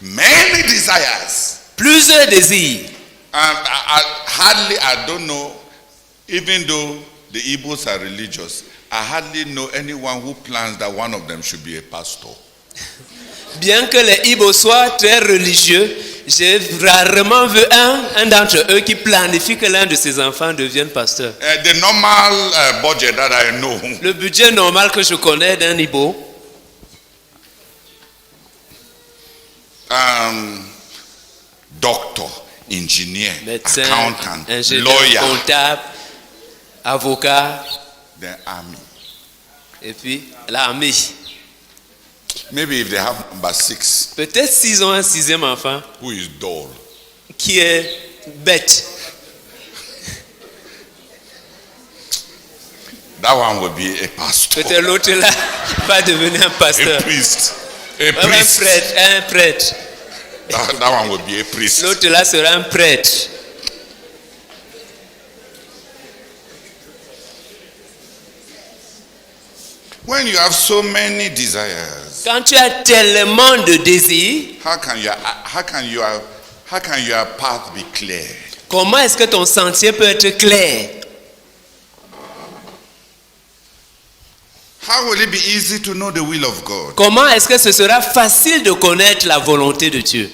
Many desires. Plusieurs désirs. I don't know, even though the Igbos are religious, I hardly know anyone who plans that one of them should be a pastor. Bien que les Ibo soient très religieux, j'ai rarement vu un d'entre eux qui planifie que l'un de ses enfants devienne pasteur. The normal budget that I know, Le budget normal que je connais d'un Ibo, doctor, engineer, médecin, accountant, ingénieur, lawyer, comptable, avocat, the army. et puis l'armée. Maybe if they have number 6, Peut-être s'ils ont un 6e enfant who is dull. qui est bête, That one will be a pastor. peut-être l'autre là va devenir un A pasteur. priest. A Un priest. prêtre, un prêtre. That one will be a priest. L'autre là sera un prêtre. When you have so many desires, Quand tu as tellement de désirs, how can your path be clear? comment est-ce que ton sentier peut être clair? How will it be easy to know the will of God? Comment est-ce que ce sera facile de connaître la volonté de Dieu?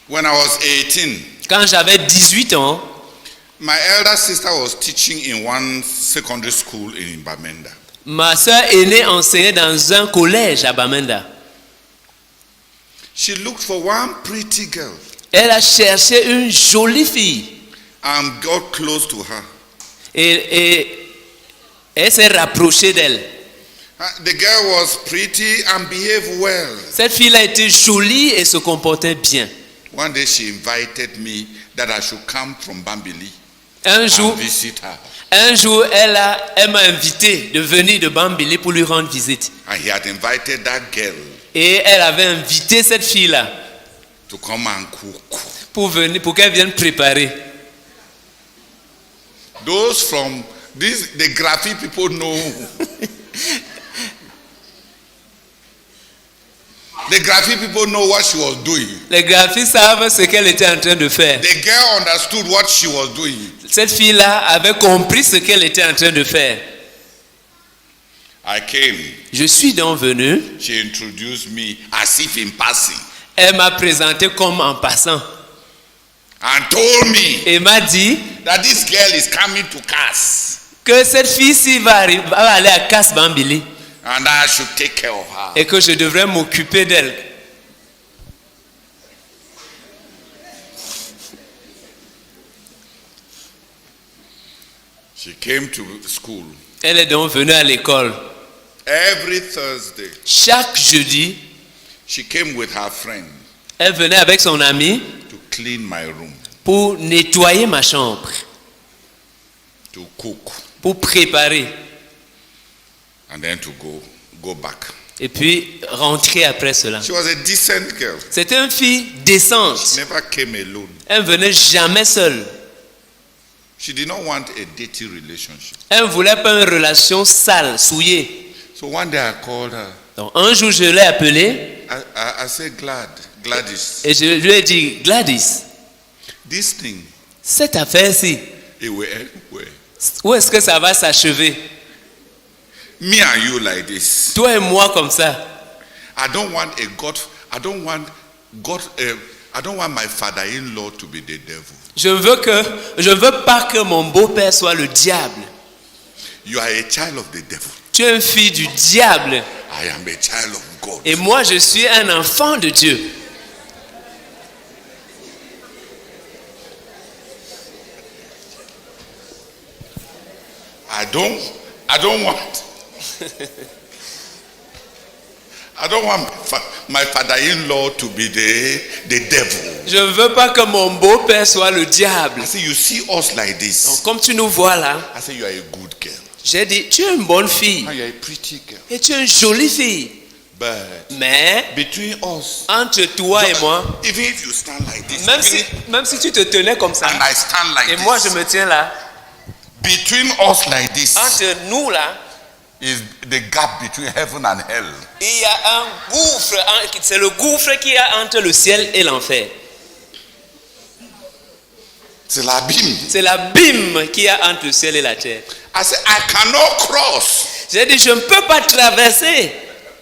When I was 18, Quand j'avais 18 ans, my elder sister was teaching in one secondary school in Bamenda. ma soeur aînée enseignait dans un collège à Bamenda. She looked for one pretty girl Elle a cherché une jolie fille and got close to her. et elle s'est rapprochée d'elle. The girl was pretty and behaved well. Cette fille-là était jolie et se comportait bien. One day she invited me that I should come from Bambili Un jour, and visit her. elle m'a invité de venir de Bambili pour lui rendre visite. And he had invited that girl Et elle avait invité cette fille-là to come and cook. pour qu'elle vienne préparer. Those from the graphic people know. The graphic people know what she was doing. Les graphistes savent ce qu'elle était en train de faire. The girl understood what she was doing. Cette fille-là avait compris ce qu'elle était en train de faire. I came. Je suis donc venu. She introduced me as if in passing Elle m'a présenté comme en passant. and told me Et m'a dit that this girl is coming to Cass que cette fille-ci va aller à Casse-Bambili and I should take care of her. et que je devrais m'occuper d'elle. She came to school Elle est donc venue à l'école. every Thursday. Chaque jeudi, She came with her friend elle venait avec son ami to clean my room, pour nettoyer ma chambre, to cook, pour préparer and then to go back. et puis rentrer après cela. She was a decent girl. C'était une fille décente. Never came alone. Elle venait jamais seule. She did not want a dirty relationship. Elle ne voulait pas une relation sale, souillée. So one day I called her. Donc un jour, je l'ai appelée I said, Gladys, et je lui ai dit, Gladys, this thing, cette affaire-ci, it will end well. où est-ce que ça va s'achever? Me and you like this. Toi et moi comme ça. I don't want my father-in-law to be the devil. Je ne veux pas que mon beau-père soit le diable. You are a child of the devil. Tu es une fille du diable. I am a child of God. Et moi, je suis un enfant de Dieu. I don't want my father-in-law to be the devil. Je ne veux pas que mon beau-père soit le diable. I say, you see us like Donc, this. comme tu nous vois là, I say, you are a good girl. j'ai dit, tu es une bonne fille. And you are a pretty girl. Et tu es une jolie fille. But Mais, between us, entre toi et moi, even if you stand like this, même si tu te tenais comme ça, and I stand like et moi je this, me tiens là, between us like this entre nous là, is the gap between heaven and hell. il y a un gouffre, c'est le gouffre qu'il y a entre le ciel et l'enfer. C'est l'abîme. C'est l'abîme qu'il y a entre le ciel et la terre. I say, I cannot cross J'ai dit, je ne peux pas traverser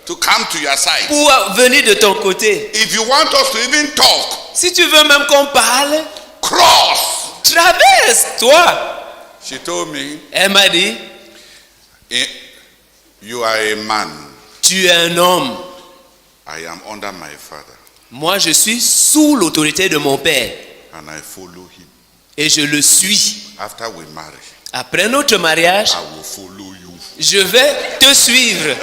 to come to your side. pour venir de ton côté. If you want us to even talk, Si tu veux même qu'on parle, cross. traverse, toi. She told me, Elle m'a dit, you are a man. tu es un homme. I am under my father, Moi, je suis sous l'autorité de mon père. and I follow him. Et je le suis. After we marry, Après notre mariage, I will follow you. je vais te suivre.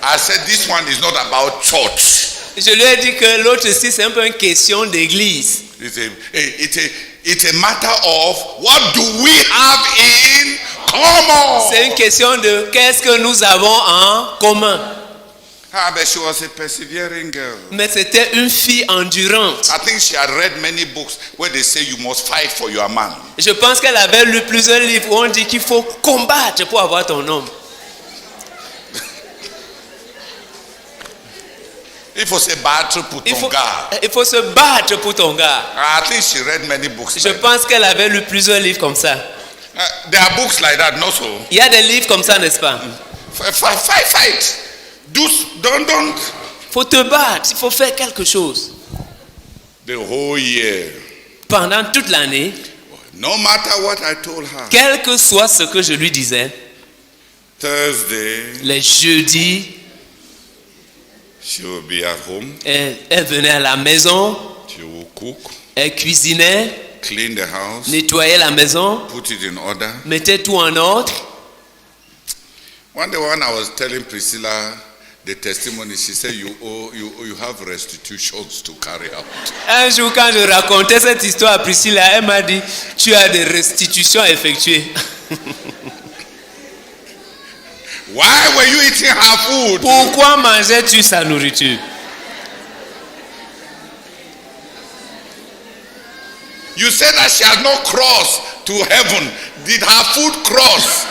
I said, this one is not about church. Je lui ai dit que l'autre ici, c'est un peu une question d'église. It's a matter of what do we have in common. C'est une question de qu'est-ce que nous avons en commun. Ah, but she was a persevering girl. Mais c'était une fille endurante. I think she had read many books where they say you must fight for your man. Je pense qu'elle avait lu plusieurs livres où on dit qu'il faut combattre pour avoir ton homme. Il faut se battre pour ton gars. Il faut se battre pour ton gars. I think she read many books. Je Like pense qu'elle avait lu plusieurs livres comme ça. there are books like that, not so. Il y a des livres comme ça, n'est-ce pas? Fight. Don't. Il faut te battre, il faut faire quelque chose. The whole year. Pendant toute l'année, No matter what I told her. quel que soit ce que je lui disais, Thursday, les jeudis, she will be at home. elle venait à la maison, She will cook, elle cuisinait, clean the house, nettoyait la maison, put it in order. mettait tout en ordre. One day when I was telling Priscilla the testimony, she said, you have restitutions to carry out. Un jour, quand je racontais cette histoire à Priscilla, elle m'a dit, tu as des restitutions à effectuer. Why were you eating her food? Pourquoi mangeais-tu sa nourriture? You said that she has not crossed to heaven. Did her food cross?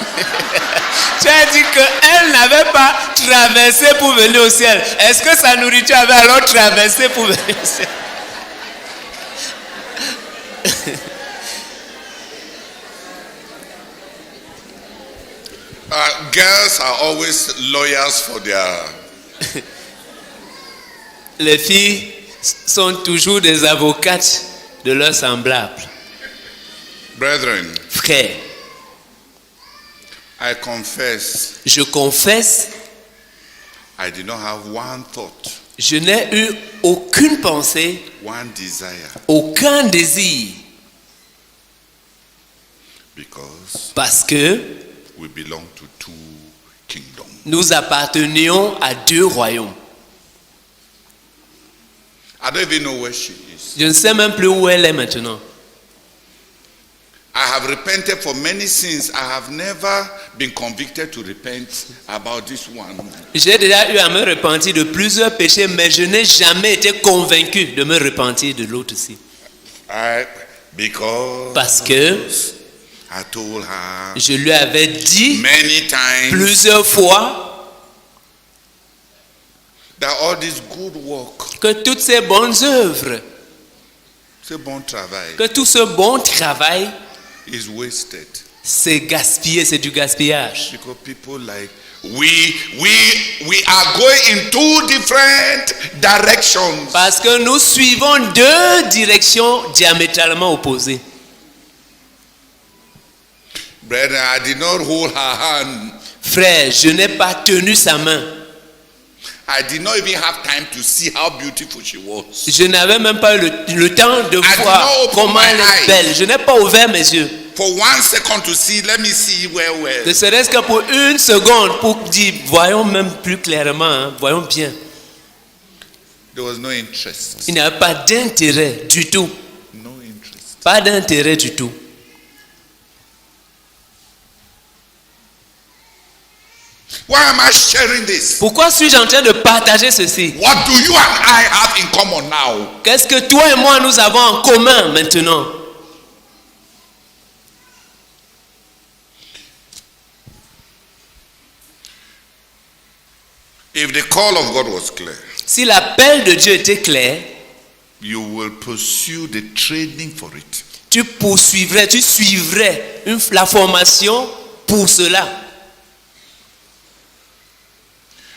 Tu as dit qu'elle n'avait pas traversé pour venir au ciel. Est-ce que sa nourriture avait alors traversé pour venir au ciel? Girls are always lawyers for their... Les filles sont toujours des avocates de leurs semblables. Brethren, Frères, I confess, je confesse, I did not have one thought, je n'ai eu aucune pensée, one desire, aucun désir, because parce que we belong to two kingdoms. nous appartenions à deux royaumes. I don't even know where she is. Je ne sais même plus où elle est maintenant. I have repented for many sins. I have never been convicted to repent about this one. J'ai déjà eu à me repentir de plusieurs péchés, mais je n'ai jamais été convaincu de me repentir de l'autre aussi. Because Parce que I told her je lui avais dit many times plusieurs fois that all this good work, que toutes ces bonnes œuvres, ce bon travail, que tout ce bon travail, is wasted. c'est gaspillé, c'est du gaspillage. Because people like we are going in two different directions. Parce que nous suivons deux directions diamétralement opposées. Brethren, I did not hold her hand. Frère, je n'ai pas tenu sa main. I did not even have time to see how beautiful she was. Je n'avais même pas eu le temps de voir not open comment my elle est eyes. belle. Je n'ai pas ouvert mes yeux. For 1 second to see, let me see where. Ne serait-ce que pour une seconde, pour dire, voyons même plus clairement, hein, voyons bien. There was no interest. Il n'y avait pas d'intérêt du tout. No interest. Pas d'intérêt du tout. Why am I sharing this? Pourquoi suis-je en train de partager ceci? What do you and I have in common now? Qu'est-ce que toi et moi nous avons en commun maintenant? If the call of God was clear, Si l'appel de Dieu était clair, you will pursue the training for it. tu suivrais la formation pour cela.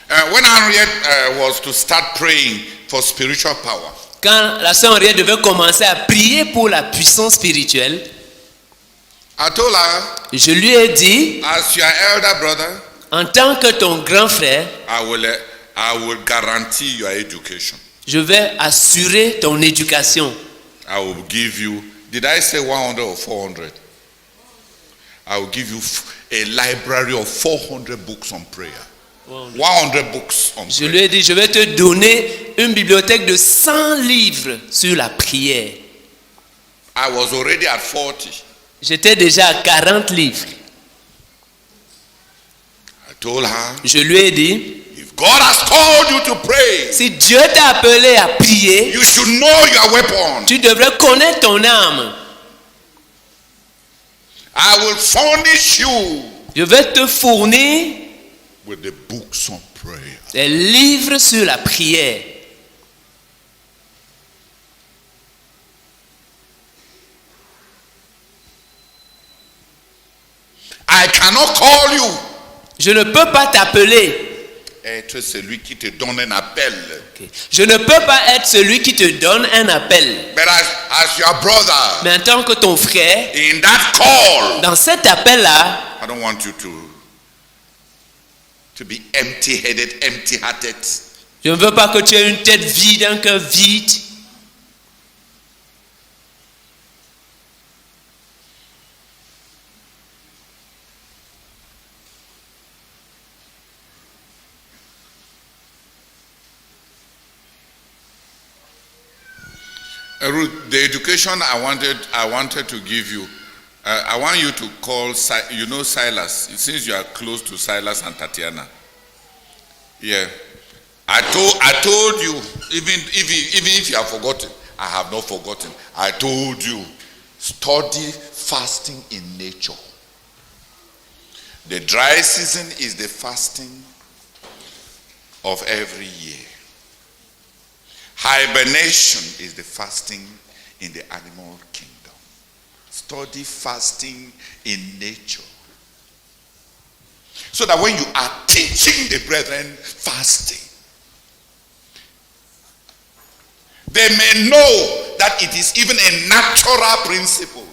When Henriette was to start praying for spiritual power, Quand la sœur Henriette devait commencer à prier pour la puissance spirituelle, I told her, je lui ai dit, as your elder brother, en tant que ton grand frère, I will guarantee your education. je vais assurer ton éducation. I will give you, did I say 100 or 400? I will give you a library of 400 books on prayer. 100 books on Je prayer. lui ai dit, je vais te donner une bibliothèque de 100 livres sur la prière. I was already at 40. J'étais déjà à 40 livres. I told her, Je lui ai dit, if God has called you to pray, si Dieu t'a appelé à prier, you should know your weapon. tu devrais connaître ton arme. I will furnish you Je vais te fournir with the books on prayer. des livres sur la prière. I cannot call you. Je ne peux pas t'appeler. Être celui qui te donne un appel. Ok. Je ne peux pas être celui qui te donne un appel. But as your brother, Mais en tant que ton frère, in that call, dans cet appel-là, I don't want you to be empty-headed, empty-hearted. je ne veux pas que tu aies une tête vide, un cœur vide. Ruth, the education I wanted to give you, I want you to call, you know Silas, since you are close to Silas and Tatiana. Yeah. I told you, even if you have forgotten, I have not forgotten. I told you, study fasting in nature. The dry season is the fasting of every year. Hibernation is the fasting in the animal kingdom. Study fasting in nature. So that when you are teaching the brethren fasting, they may know that it is even a natural principle.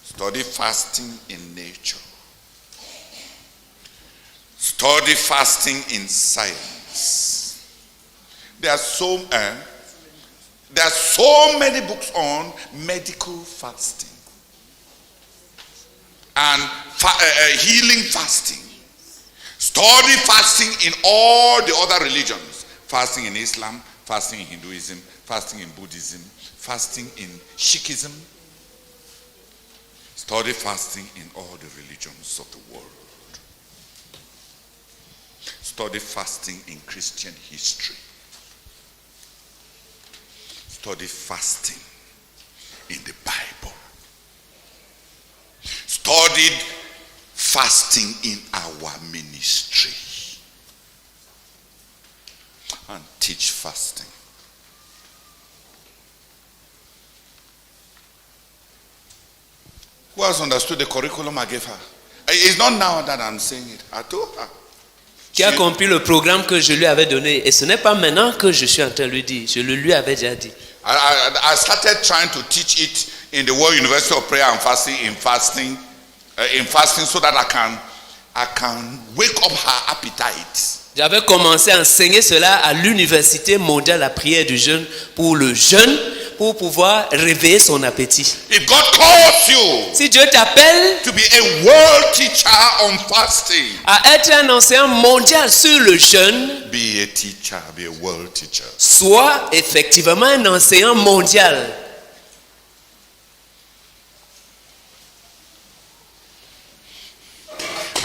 Study fasting in nature. Study fasting in science. There are so many books on medical fasting and healing fasting. Study fasting in all the other religions. Fasting in Islam, fasting in Hinduism, fasting in Buddhism, fasting in Sikhism. Study fasting in all the religions of the world. Study fasting in Christian history. Study fasting in the Bible. Studied fasting in our ministry. And teach fasting. Who has understood the curriculum I gave her? It's not now that I'm saying it. I told her. Qui a compris le programme que je lui avais donné. Et ce n'est pas maintenant que je suis en train de lui dire. Je le lui avais déjà dit. I started trying to teach it in the World University of Prayer and Fasting in fasting in fasting so that I can wake up her appetite. J'avais commencé à enseigner cela à l'université mondiale, la prière du jeûne, pour le jeûne, pour pouvoir réveiller son appétit. If God calls you Si Dieu t'appelle to be a world teacher on fasting, à être un enseignant mondial sur le jeûne, be a teacher, be a world teacher. sois effectivement un enseignant mondial.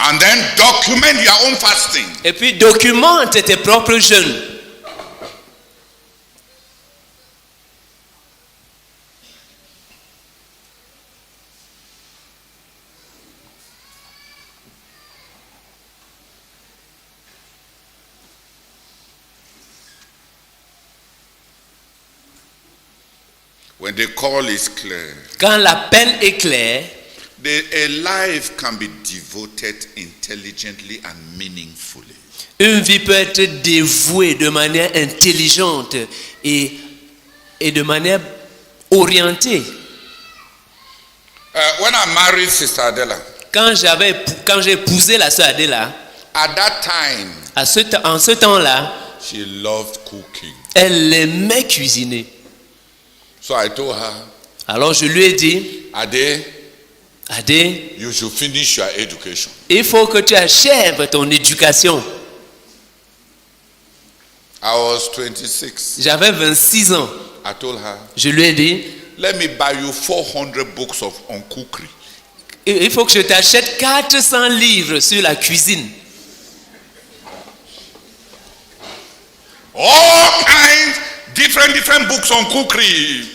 And then document your own fasting. Et puis documente tes propres jeûnes. When the call is clear, Quand l'appel est clair, a life can be devoted intelligently and meaningfully. une vie peut être dévouée de manière intelligente et de manière orientée. When I married Sister Adela, Quand j'ai épousé la sœur Adela, at that time, en ce temps-là, she loved cooking. elle aimait cuisiner. So I told her, Alors je lui ai dit, Ade, Adé, you should finish your education. il faut que tu achèves ton éducation. I was 26. J'avais 26 ans. I told her, Je lui ai dit, let me buy you 400 books on cookery. il faut que je t'achète 400 livres sur la cuisine. All kinds, different books on cookery.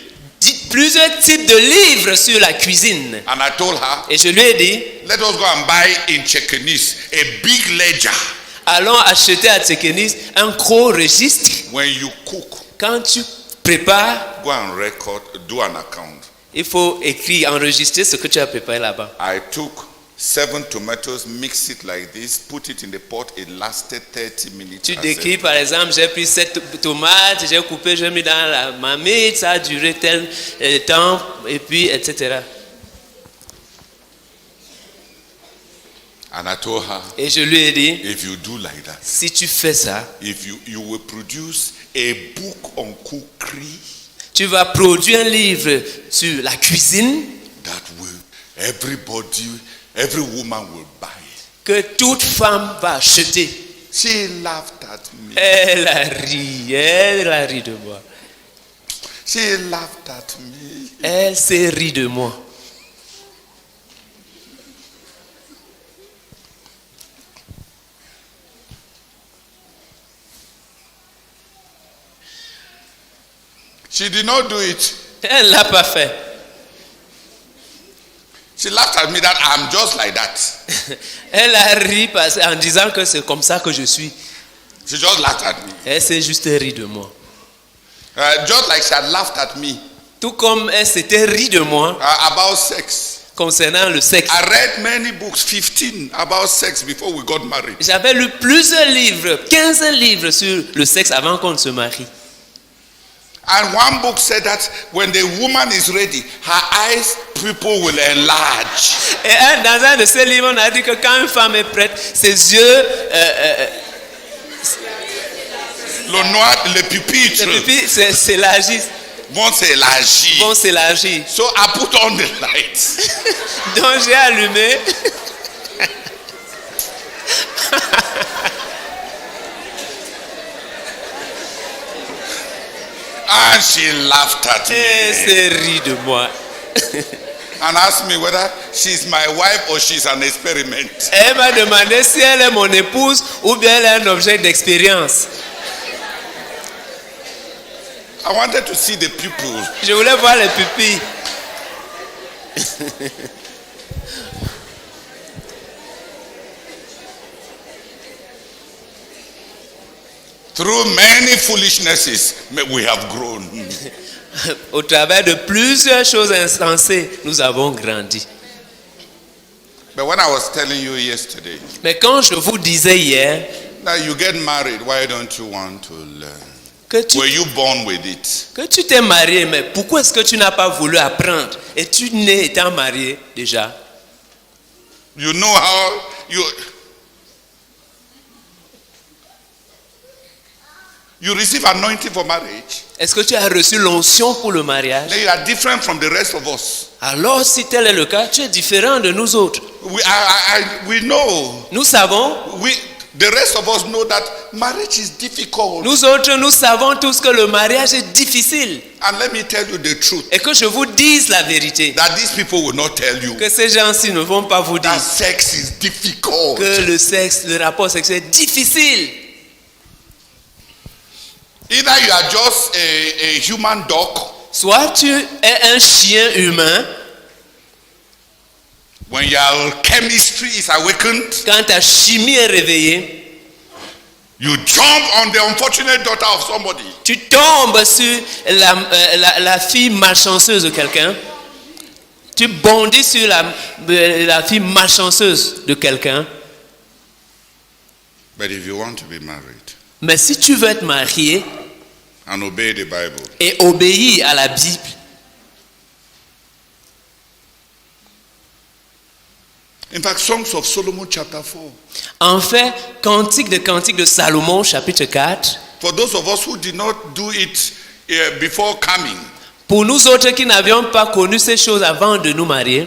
Plusieurs types de livres sur la cuisine. And I told her, Et je lui ai dit, let us go and buy in Chekenis a big ledger. allons acheter à Tsekenis un gros registre. When you cook, Quand tu prépares, go and record, do an account. il faut écrire, enregistrer ce que tu as préparé là-bas. I took 7 tomatoes, mix it like this, put it in the pot. It lasted 30 minutes. Tu I décris said, par exemple, j'ai pris 7 tomates, j'ai coupé, j'ai mis dans la marmite, ça a duré tel temps, et puis etc. and I told her, Et je lui ai dit, if you do like that, si tu fais ça, if you will produce a book on cookery tu vas produire un livre sur la cuisine that will every woman will buy. que toute femme va acheter. She laughed at me. Elle a ri de moi. She laughed at me. Elle s'est ri de moi. She did not do it. Elle l'a pas fait. She laughed at me that I'm just like that. Elle a ri en disant que c'est comme ça que je suis. She just laughed at me. Elle s'est juste ri de moi. Just like she had laughed at me Tout comme elle s'était ri de moi about sex. concernant le sexe. I read many books, 15 about sex before we got married. J'avais lu plusieurs livres, 15 livres sur le sexe avant qu'on ne se marie. And one book said that when the woman is ready, her eyes pupil will enlarge. Et dans un de ces livres, on a dit que quand une femme est prête, ses yeux, Le pupitre les pupilles s'élargissent, vont s'élargir. vont s'élargir. So I put on the lights. Donc j'ai allumé. And she laughed at Elle me s'est ri de moi. and asked me whether she's my wife or she's an experiment. Elle m'a demandé si elle est mon épouse ou bien elle est un objet d'expérience. I wanted to see the pupils. Je voulais voir les pupilles. Through many foolishnesses, we have grown. Au travers de plusieurs choses insensées, nous avons grandi. But when I was telling you yesterday Mais quand je vous disais hier that you get married, why don't you want to learn? que Were you born with it? tu t'es marié, mais pourquoi est-ce que tu n'as pas voulu apprendre? Et tu n'es étant marié déjà. You know how you receive anointing for marriage. Est-ce que tu as reçu l'onction pour le mariage? Then you are different from the rest of us. Alors, si tel est le cas, tu es différent de nous autres. We know. Nous savons, The rest of us know that marriage is difficult. nous autres, nous savons tous que le mariage est difficile. And let me tell you the truth. Et que je vous dise la vérité. That these people will not tell you. Que ces gens-ci ne vont pas vous dire That sex is difficult. que le sexe, le rapport sexuel est difficile. Either you are just a human dog. Soit tu es un chien humain. When your chemistry is awakened, Quand ta chimie est réveillée, you jump on the unfortunate daughter of somebody. tu tombes sur la fille malchanceuse de quelqu'un. Tu bondis sur la fille malchanceuse de quelqu'un. But if you want to be married Mais si tu veux être marié and obey the Bible, et obéir à la Bible, in fact, Songs of Solomon chapter 4. en fait, Cantique de Salomon, chapitre 4, For those of us who did not do it before coming, pour nous autres qui n'avions pas connu ces choses avant de nous marier,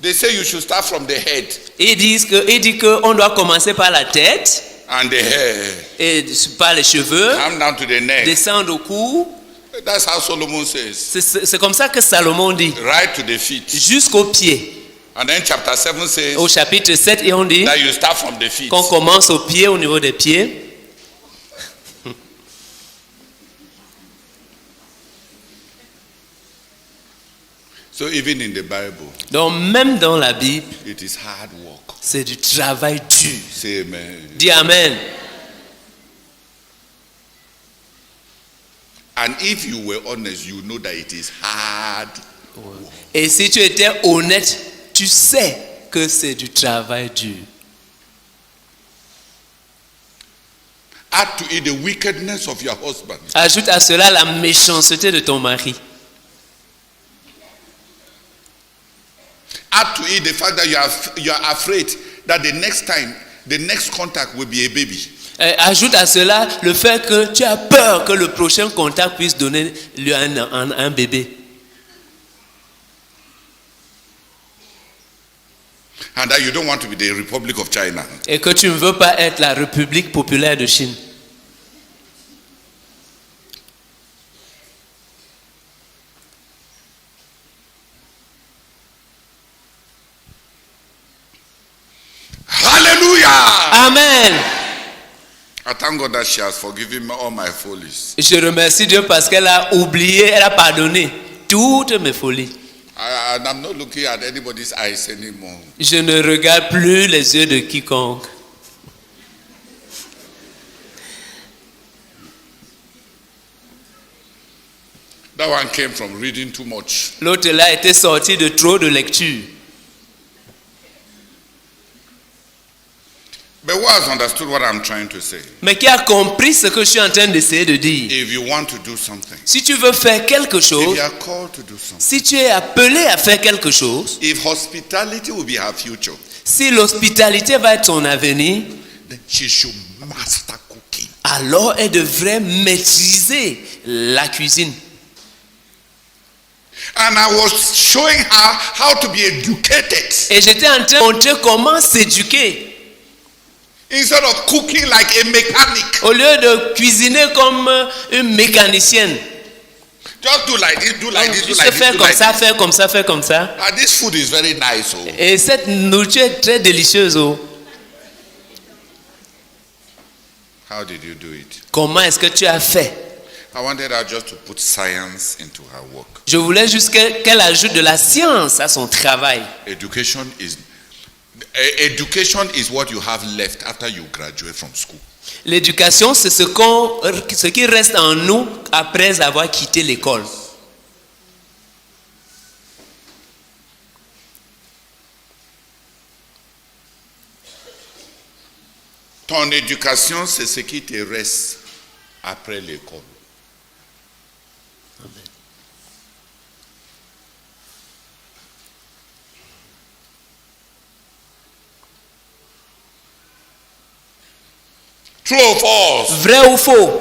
they say you should start from the head il dit qu'on doit commencer par la tête, and the hair, et par les cheveux, come down to the neck. descendre au cou. That's how Solomon says. C'est comme ça que Salomon dit, Right to the feet. jusqu'aux pieds. And then chapter 7 says Au chapitre 7, et on dit that you start from the feet. qu'on commence aux pieds, au niveau des pieds. So even in the Bible, Donc même dans la Bible, it is hard work. c'est du travail dur. Say amen. Dis Amen. And if you were honest, you know that it is hard. Et si tu étais honnête, tu sais que c'est du travail dur. Add to it the wickedness of your husband. Ajoute à cela la méchanceté de ton mari. Add to it the fact that you are afraid that the next contact will be a baby. Ajoute à cela le fait que tu as peur que le prochain contact puisse donner lieu à un bébé. And that you don't want to be the Republic of China. Et que tu ne veux pas être la République populaire de Chine. Hallelujah! Amen. I thank God that she has forgiven me all my follies. Je remercie Dieu parce qu'elle a oublié, elle a pardonné toutes mes folies. And I'm not looking at anybody's eyes anymore. Je ne regarde plus les yeux de quiconque. That one came from reading too much. L'autre là était sorti de trop de lecture. But who has understood what I'm trying to say? Mais qui a compris ce que je suis en train d'essayer de dire? If you want to do something, Si tu veux faire quelque if chose, you are called to do something, si tu es appelé à faire quelque chose, if hospitality will be her future, si l'hospitalité va être son avenir, then she should master cooking. alors elle devrait maîtriser la cuisine. And I was showing her how to be educated Et j'étais en train de montrer comment s'éduquer. instead of cooking like a mechanic. Au lieu de cuisiner comme une mécanicienne. Just do like this, do like this, do Tu like sais this, faire do comme like ça, this. faire comme ça, faire comme ça. And this food is very nice. Oh. Et cette nourriture est très délicieuse. Oh. How did you do it? Comment est-ce que tu as fait? I wanted her just to put science into her work. Je voulais juste qu'elle ajoute de la science à son travail. Education is what you have left after you graduate from school. L'éducation, c'est ce qui reste en nous après avoir quitté l'école. Ton éducation, c'est ce qui te reste après l'école. True or false? Vrai ou faux?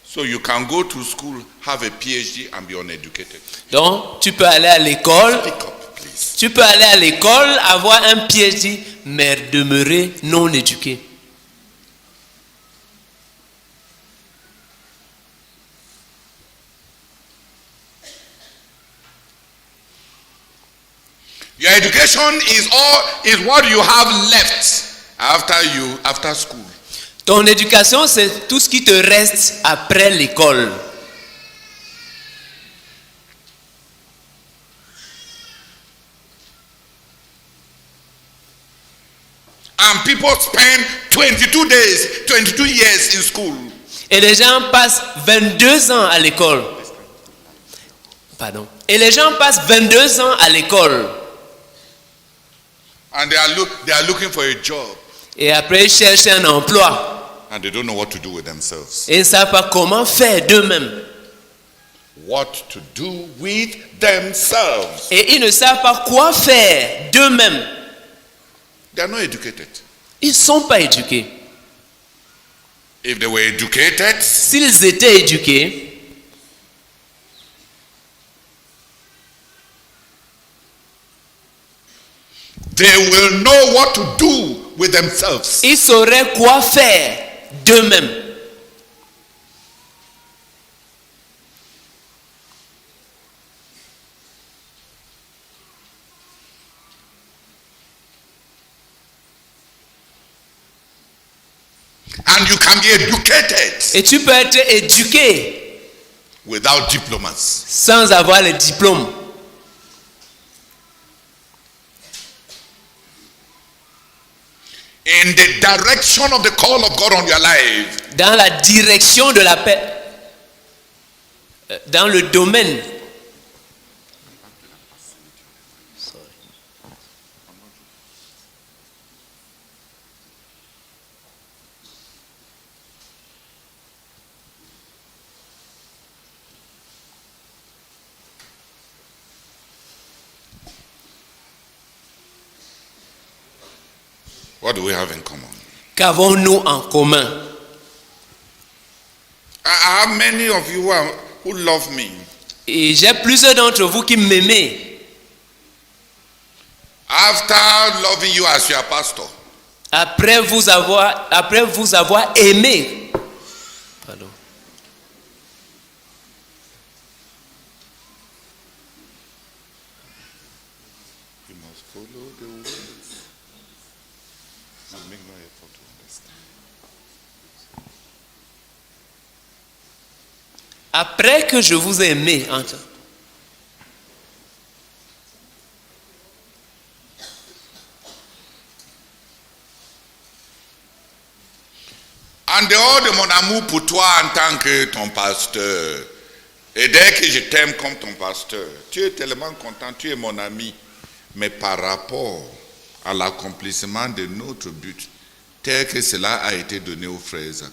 So you can go to school, have a PhD and be uneducated. Donc, tu peux aller à l'école, Pick up, please. tu peux aller à l'école, avoir un PhD, mais demeurer non éduqué. Your education is what you have left after school. Ton éducation, c'est tout ce qui te reste après l'école. And people spend 22 days, 22 years in school. Et les gens passent 22 ans à l'école. Pardon. Et les gens passent 22 ans à l'école. And they are looking for a job. Et après, ils cherchent un emploi. And they don't know what to do with themselves. Et ils ne savent pas comment faire d'eux-mêmes. What to do with themselves. Et ils ne savent pas quoi faire d'eux-mêmes. They are not educated. Ils ne sont pas éduqués. If they were educated, S'ils étaient éduqués, they will know what to do with themselves. ils sauraient quoi faire d'eux-mêmes. And you can be educated Et tu peux être éduqué without diplomas. sans avoir le diplôme. In the direction of the call of God on your life, Dans la direction de la paix. Dans le domaine. what do we have in common? Qu'avons-nous en commun? I have many of you who love me. Et j'ai plusieurs d'entre vous qui m'aimez. After loving you as your pastor, Après vous avoir aimé. Pardon. you must follow the words. You make no effort to understand. Après que je vous ai aimé. En dehors de mon amour pour toi en tant que ton pasteur, et dès que je t'aime comme ton pasteur, tu es tellement content, tu es mon ami. Mais par rapport à l'accomplissement de notre but, tel que cela a été donné au frère Isaac,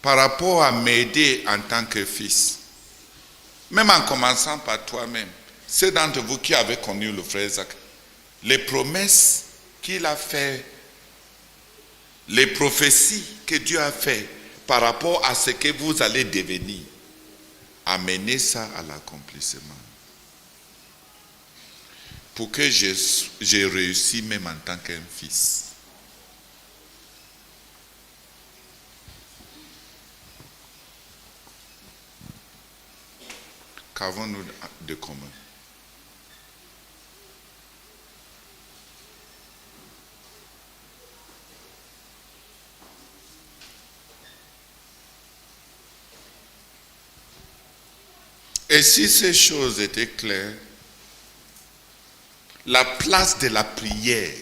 par rapport à m'aider en tant que fils, même en commençant par toi-même, ceux d'entre vous qui avez connu le frère Isaac, les promesses qu'il a faites, les prophéties que Dieu a fait par rapport à ce que vous allez devenir, amenez ça à l'accomplissement. Pour que j'ai réussi même en tant qu'un fils. Qu'avons-nous de commun? Et si ces choses étaient claires, la place de la prière,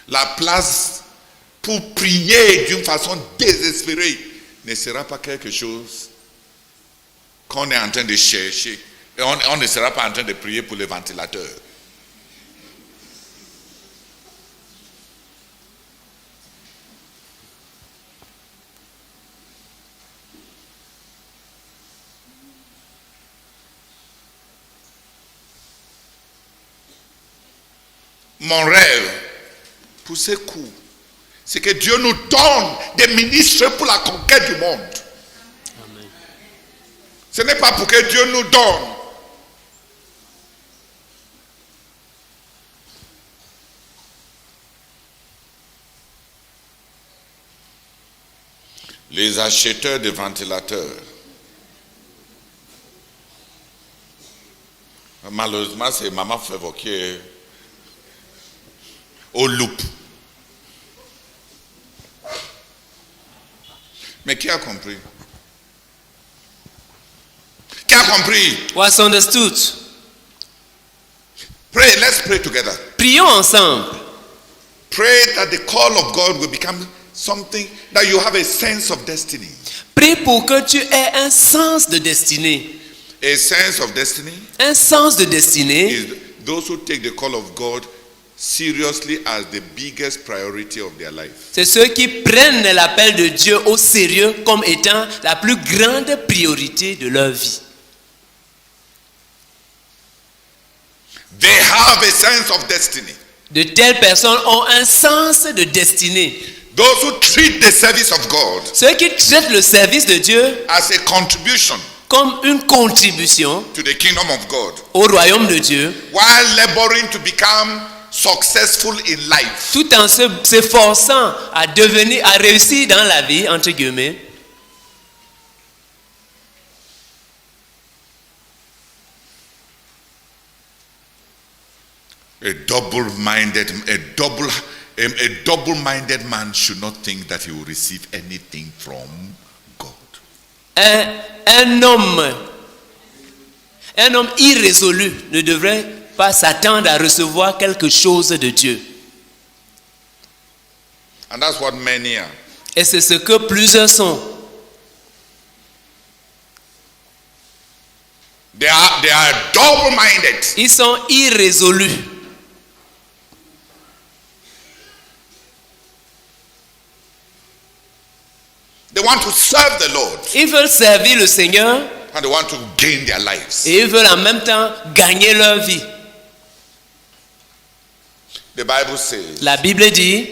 la place pour prier d'une façon désespérée ne sera pas quelque chose qu'on est en train de chercher. Et on ne sera pas en train de prier pour le ventilateur. Mon rêve, pour ce coup, c'est que Dieu nous donne des ministres pour la conquête du monde. Amen. Ce n'est pas pour que Dieu nous donne. Les acheteurs de ventilateurs. Malheureusement, c'est Maman Favor qui est au loup. Mais qui a compris? Qui a compris? Was understood? Pray, let's pray together. Prions ensemble. Pray that the call of God will become something that you have a sense of destiny. Prie pour que tu aies un sens de destinée. A sense of destiny Un sens de destinée, is those who take the call of God seriously as the biggest priority of their life. c'est ceux qui prennent l'appel de Dieu au sérieux comme étant la plus grande priorité de leur vie. They have a sense of destiny. De telles personnes ont un sens de destinée. Those who treat the service of God Ceux qui traitent le service de Dieu as a contribution comme une contribution to the kingdom of God, au royaume de Dieu, while laboring to become successful in life, tout en s'efforçant à réussir dans la vie, entre guillemets, a double-minded man should not think that he will receive anything from God. un homme irrésolu ne devrait pas s'attendre à recevoir quelque chose de Dieu. And that's what many are. Et c'est ce que plusieurs sont. They are double-minded. Ils sont irrésolus. They want to serve the Lord Ils veulent servir le Seigneur and they want to gain their lives. et ils veulent en même temps gagner leur vie. The Bible says, La Bible dit,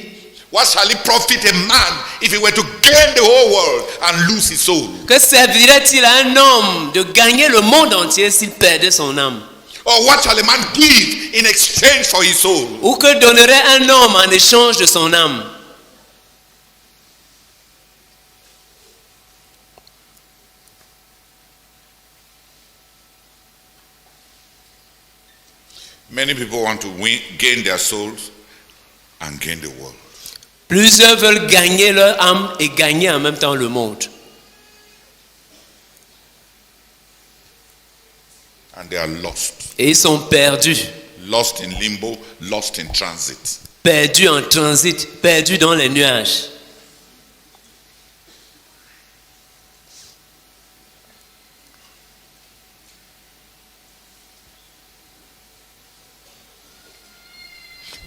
what shall it profit a man if he were to gain the whole world and lose his soul? que servirait-il à un homme de gagner le monde entier s'il perdait son âme? Or what shall a man give in exchange for his soul? Ou que donnerait un homme en échange de son âme? Many people want to gain their souls and gain the world. Plusieurs veulent gagner leur âme et gagner en même temps le monde. And they are lost. Et ils sont perdus. Lost in limbo, lost in transit. Perdus en transit, perdus dans les nuages.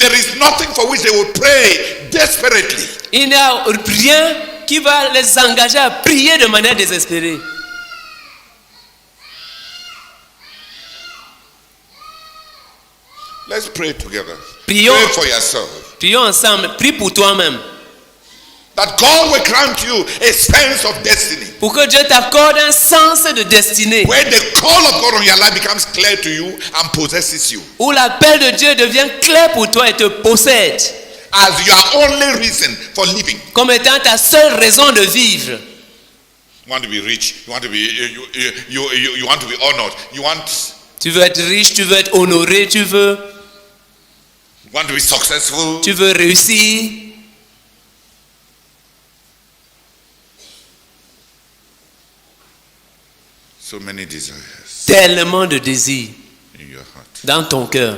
There is nothing for which they will pray desperately. Il n'y a rien qui va les engager à prier de manière désespérée. Let's pray together. Prions. Pray for yourself. Prions ensemble, prie pour toi-même. That God will grant you a sense of destiny. Pour que Dieu t'accorde un sens de destinée. Where the call of God on your life becomes clear to you and possesses you. Où l'appel de Dieu devient clair pour toi et te possède. As your only reason for living. Comme étant ta seule raison de vivre. You want to be rich. You want to be you want to be honored. Tu veux être riche, tu veux être honoré, tu veux to be successful. tu veux réussir. So many desires Tellement de désirs in your heart. dans ton cœur.